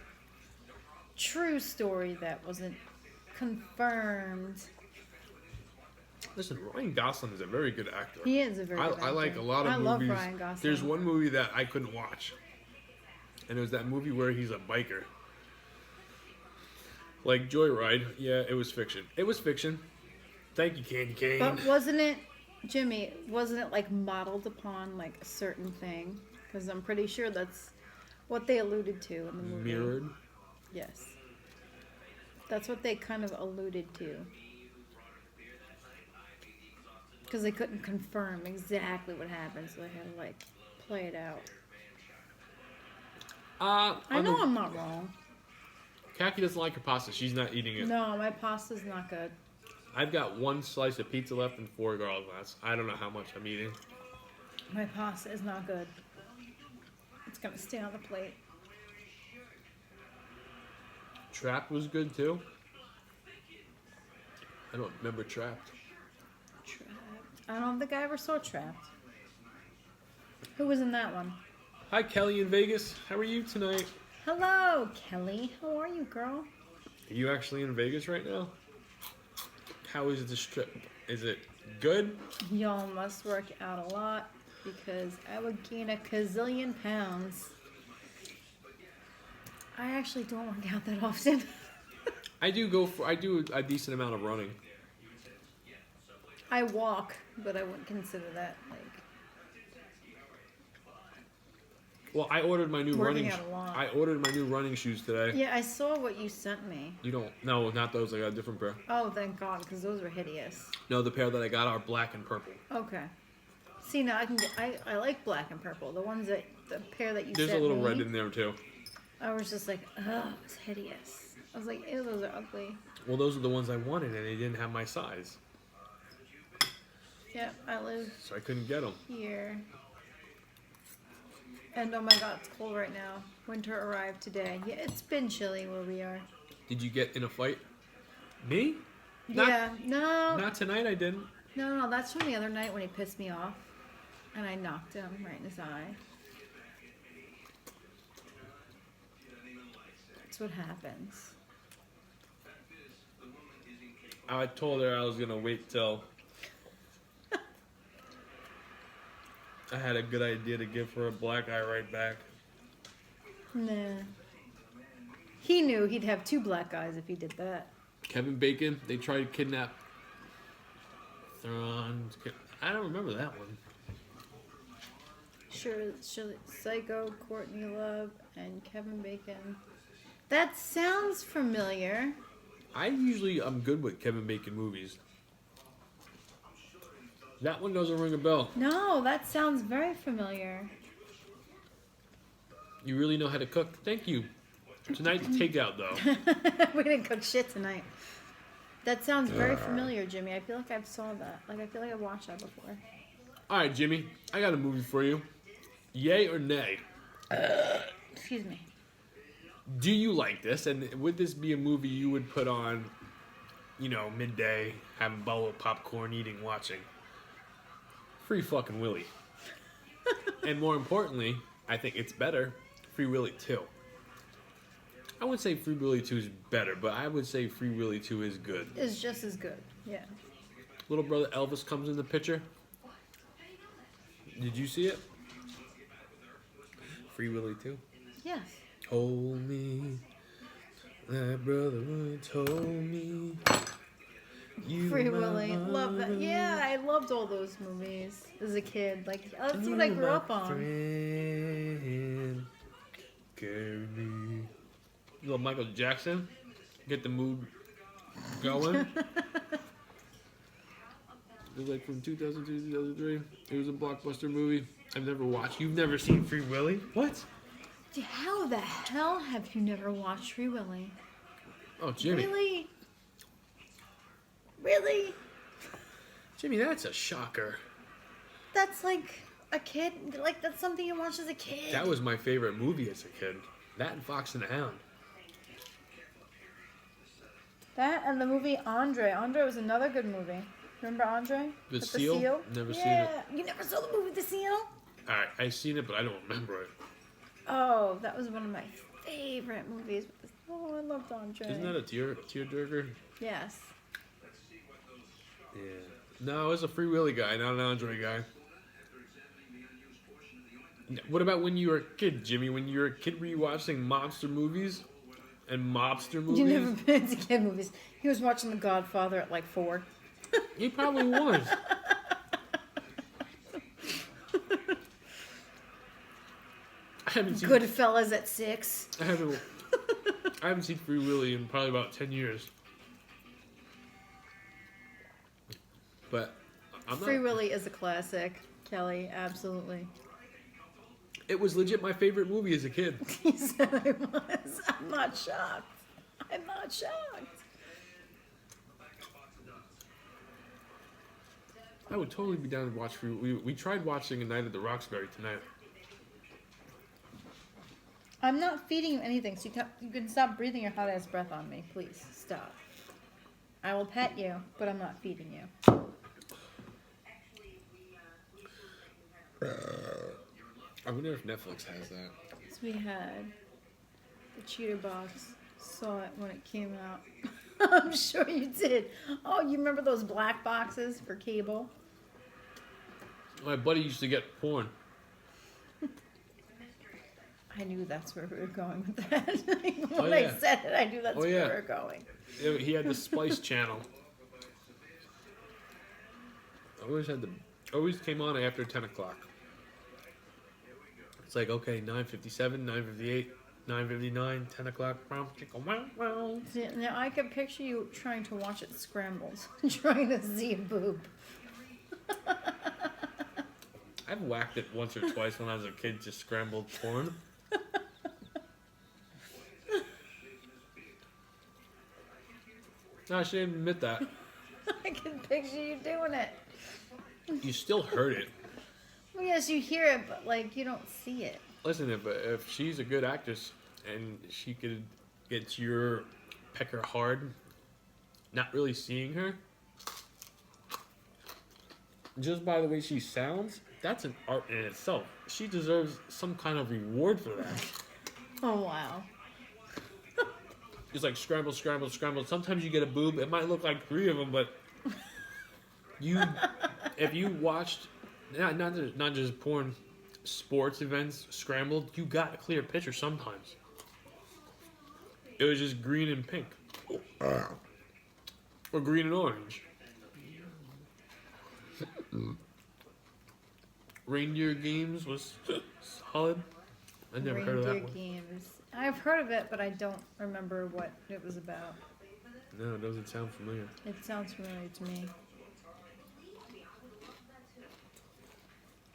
S2: True story that wasn't confirmed.
S1: Listen, Ryan Gosling is a very good actor.
S2: He is a very good actor.
S1: I like a lot of movies.
S2: I love Ryan Gosling.
S1: There's one movie that I couldn't watch. And it was that movie where he's a biker. Like Joyride. Yeah, it was fiction. It was fiction. Thank you, Candy Cane.
S2: But wasn't it, Jimmy, wasn't it like modeled upon like a certain thing? Because I'm pretty sure that's what they alluded to in the movie.
S1: Mirrored?
S2: Yes. That's what they kind of alluded to. Because they couldn't confirm exactly what happened, so they had to like play it out. I know I'm not wrong.
S1: Kaki doesn't like her pasta. She's not eating it.
S2: No, my pasta's not good.
S1: I've got one slice of pizza left and 4 garlic knots. I don't know how much I'm eating.
S2: My pasta is not good. It's gonna stay on the plate.
S1: Trapped was good too. I don't remember Trapped.
S2: Trapped. I don't think I ever saw Trapped. Who was in that one?
S1: Hi, Kelly in Vegas. How are you tonight?
S2: Hello, Kelly. How are you, girl?
S1: Are you actually in Vegas right now? How is this trip? Is it good?
S2: Y'all must work out a lot because I would gain a gazillion pounds. I actually don't work out that often.
S1: I do a decent amount of running.
S2: I walk, but I wouldn't consider that like
S1: Well, I ordered my new
S2: working
S1: running.
S2: out a lot.
S1: I ordered my new running shoes today.
S2: Yeah, I saw what you sent me.
S1: You don't? No, not those. I got a different pair.
S2: Oh, thank God, because those were hideous.
S1: No, the pair that I got are black and purple.
S2: Okay. See, now I can get. I like black and purple. The ones that the pair that you
S1: There's a
S2: sent
S1: little
S2: me,
S1: red in there too.
S2: I was just like, oh, it's hideous. I was like, ew, those are ugly.
S1: Well, those are the ones I wanted, and they didn't have my size,
S2: Yep, I live
S1: so I couldn't get them.
S2: here. And oh my God, it's cold right now. Winter arrived today. Yeah, it's been chilly where we are.
S1: Did you get in a fight? Me?
S2: Yeah, no.
S1: Not tonight. I didn't.
S2: No, that's from the other night when he pissed me off. And I knocked him right in his eye. That's what happens.
S1: I told her I was gonna wait till I had a good idea to give her a black eye right back.
S2: Nah. He knew he'd have 2 black eyes if he did that.
S1: Kevin Bacon, they tried to kidnap Thrawn. I don't remember that one.
S2: Sure, Psycho, Courtney Love, and Kevin Bacon. That sounds familiar.
S1: I'm good with Kevin Bacon movies. That one doesn't ring a bell.
S2: No, that sounds very familiar.
S1: You really know how to cook. Thank you. Tonight's takeout, though.
S2: We didn't cook shit tonight. That sounds very familiar, Jimmy. I feel like I've saw that. Like, I feel like I've watched that before.
S1: All right, Jimmy, I got a movie for you. Yay or nay?
S2: Excuse me.
S1: Do you like this? And would this be a movie you would put on, you know, midday, having a bowl of popcorn, eating, watching? Free fucking Willy. And more importantly, I think it's better, Free Willy 2. I wouldn't say Free Willy 2 is better, but I would say Free Willy 2 is good.
S2: It's just as good, yeah.
S1: Little brother Elvis comes in the picture. Did you see it? Free Willy 2?
S2: Yes.
S1: Hold me, that brother told me.
S2: Free Willy, love that. Yeah, I loved all those movies as a kid. Like, that's what I grew up on.
S1: Friend, carry me. Little Michael Jackson, get the mood going. It was like from 2002 to 2003. It was a blockbuster movie. I've never watched. You've never seen Free Willy? What?
S2: How the hell have you never watched Free Willy?
S1: Oh, Jimmy.
S2: Really? Really?
S1: Jimmy, that's a shocker.
S2: That's like a kid. Like, that's something you watched as a kid.
S1: That was my favorite movie as a kid. That and Fox and the Hound.
S2: That and the movie Andre. Andre was another good movie. Remember Andre?
S1: The
S2: With
S1: Seal? Never seen it.
S2: You never saw the movie The Seal?
S1: Alright, I've seen it, but I don't remember it.
S2: Oh, that was one of my favorite movies. Oh, I loved Andre.
S1: Isn't that a tearjerker?
S2: Yes.
S1: Yeah. No, I was a Free Willy guy, not an Andre guy. What about when you were a kid, Jimmy? When you were a kid, were you watching monster movies and mobster movies?
S2: You never been into kid movies. He was watching The Godfather at like 4.
S1: He probably was. I haven't seen
S2: Goodfellas at 6.
S1: I haven't seen Free Willy in probably about 10 years. But I'm not.
S2: Free Willy is a classic, Kelly. Absolutely.
S1: It was legit my favorite movie as a kid.
S2: He said I was. I'm not shocked. I'm not shocked.
S1: I would totally be down to watch Free Willy. We tried watching A Night at the Roxbury tonight.
S2: I'm not feeding you anything, so you can stop breathing your hot ass breath on me. Please, stop. I will pet you, but I'm not feeding you.
S1: I wonder if Netflix has that.
S2: So we had the cheater box. Saw it when it came out. I'm sure you did. Oh, you remember those black boxes for cable?
S1: My buddy used to get porn.
S2: I knew that's where we were going with that. When
S1: yeah.
S2: I said it, I knew that's where
S1: yeah.
S2: we were going.
S1: He had the Splice channel. Always came on after 10 o'clock. It's like, okay, 9:57, 9:58, 9:59, 10 o'clock.
S2: See, now I could picture you trying to watch it scrambled, trying to see a boob.
S1: I've whacked it once or twice when I was a kid, just scrambled porn. No, I shouldn't admit that.
S2: I can picture you doing it.
S1: You still heard it.
S2: Well, yes, you hear it, but like you don't see it.
S1: Listen, if she's a good actress and she could get your pecker hard, not really seeing her, just by the way she sounds, that's an art in itself. She deserves some kind of reward for that.
S2: Oh, wow.
S1: It's like scramble, scramble, scramble. Sometimes you get a boob. It might look like 3 of them, but if you watched not just porn, sports events scrambled, you got a clear picture sometimes. It was just green and pink, or green and orange. Reindeer Games was solid. I never heard of that one.
S2: Games. I've heard of it, but I don't remember what it was about.
S1: No, it doesn't sound familiar.
S2: It sounds familiar to me.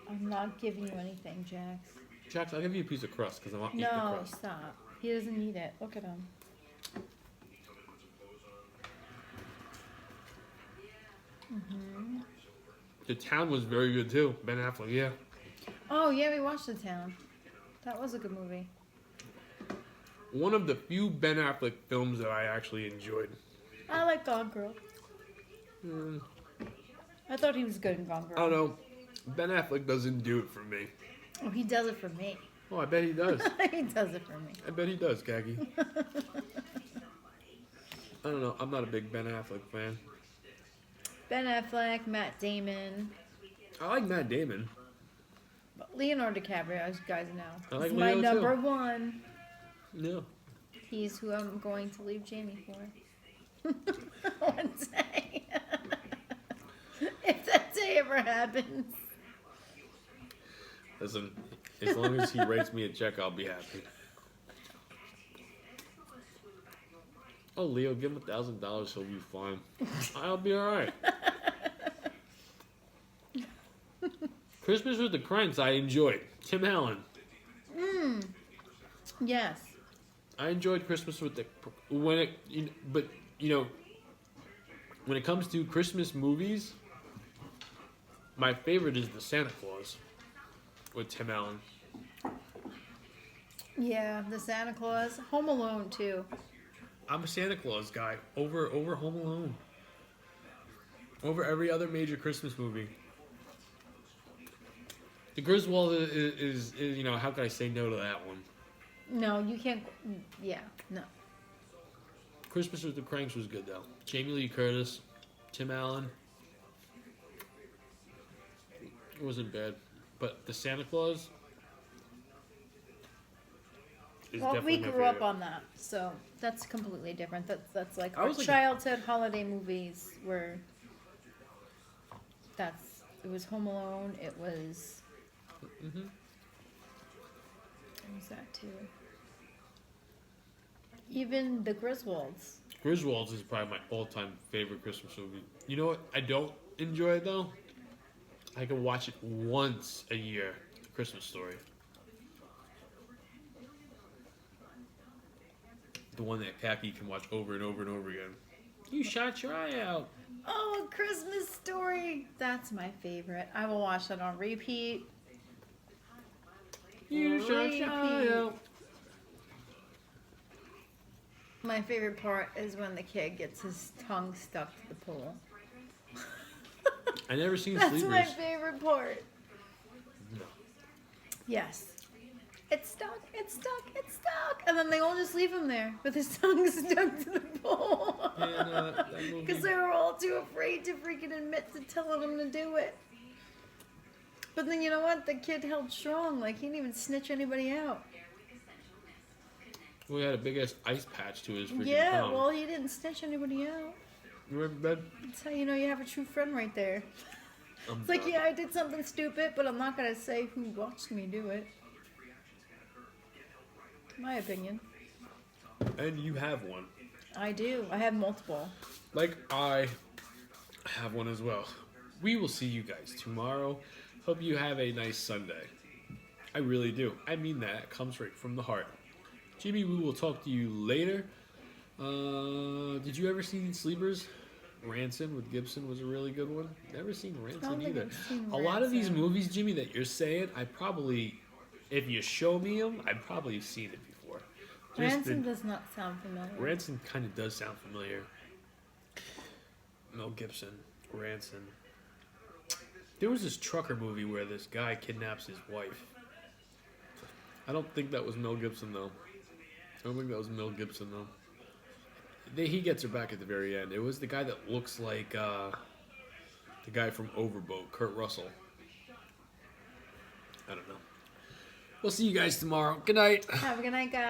S2: I'm not giving you anything, Jax.
S1: Jax, I'll give you a piece of crust because I'm not eating the
S2: No,
S1: crust.
S2: stop. He doesn't need it. Look at him.
S1: The Town was very good too. Ben Affleck, yeah.
S2: Oh yeah, we watched The Town. That was a good movie.
S1: One of the few Ben Affleck films that I actually enjoyed.
S2: I like Gone Girl. I thought he was good in Gone Girl.
S1: I don't know. Ben Affleck doesn't do it for me.
S2: Oh, he does it for me.
S1: Oh, I bet he does.
S2: He does it for me.
S1: I bet he does, Khaki. I don't know. I'm not a big Ben Affleck fan.
S2: Ben Affleck, Matt Damon.
S1: I like Matt Damon.
S2: But Leonardo DiCaprio, as you guys know,
S1: I like
S2: is my
S1: Leo,
S2: number
S1: too.
S2: one.
S1: No.
S2: He's who I'm going to leave Jamie for. One day. If that day ever happens.
S1: Listen, as long as he writes me a check, I'll be happy. Oh, Leo, give him $1,000, he'll be fine. I'll be alright. Christmas with the Cranks, I enjoyed. Tim Allen.
S2: Yes.
S1: I enjoyed Christmas with the when it comes to Christmas movies, my favorite is the Santa Claus with Tim Allen.
S2: Yeah, the Santa Claus. Home Alone, too.
S1: I'm a Santa Claus guy over Home Alone. Over every other major Christmas movie. The Griswold is how can I say no to that one?
S2: No, you can't. Yeah, no.
S1: Christmas with the Cranks was good though. Jamie Lee Curtis, Tim Allen. It wasn't bad, but the Santa Claus is
S2: Well,
S1: definitely
S2: we
S1: my
S2: grew up
S1: favorite.
S2: on that, so that's completely different. That's like
S1: I
S2: our
S1: was like-
S2: childhood holiday movies were. It was Home Alone. It was.
S1: Mm-hmm.
S2: What was that too? Even the Griswolds.
S1: Griswold's is probably my all-time favorite Christmas movie. You know what? I don't enjoy it though. I can watch it once a year. Christmas Story. The one that Khaki can watch over and over and over again. You shot your eye out.
S2: Oh, Christmas Story. That's my favorite. I will watch that on repeat.
S1: You shot your eye
S2: Repeat.
S1: out.
S2: My favorite part is when the kid gets his tongue stuck to the pool.
S1: I never seen
S2: That's
S1: Sleepers.
S2: my favorite part.
S1: No.
S2: Yes. It's stuck, it's stuck, it's stuck. And then they all just leave him there with his tongue stuck to the pole.
S1: Man, that movie.
S2: Because they were all too afraid to freaking admit to telling him to do it. But then you know what? The kid held strong. Like, he didn't even snitch anybody out.
S1: We had a big ass ice patch to his freaking
S2: Yeah,
S1: tongue.
S2: well, he didn't snitch anybody out.
S1: You remember that?
S2: That's how you know you have a true friend right there.
S1: I'm
S2: It's like,
S1: done.
S2: yeah, I did something stupid, but I'm not going to say who watched me do it. My opinion.
S1: And you have one.
S2: I do. I have multiple.
S1: Like I have one as well. We will see you guys tomorrow. Hope you have a nice Sunday. I really do. I mean that. It comes right from the heart. Jimmy, we will talk to you later. Did you ever see Sleepers? Ransom with Gibson was a really good one. Never seen
S2: I don't
S1: Ransom
S2: think
S1: either.
S2: I've seen
S1: A lot of these
S2: Ransom.
S1: movies, Jimmy, that you're saying, I probably, if you show me them, I've probably seen it before. Just
S2: Ransom
S1: the-
S2: does not sound familiar.
S1: Ransom kind of does sound familiar. Mel Gibson, Ransom. There was this trucker movie where this guy kidnaps his wife. I don't think that was Mel Gibson though. I don't think that was Mel Gibson though. He gets her back at the very end. It was the guy that looks like the guy from Overboat, Kurt Russell. I don't know. We'll see you guys tomorrow. Good night.
S2: Have a good night, guys.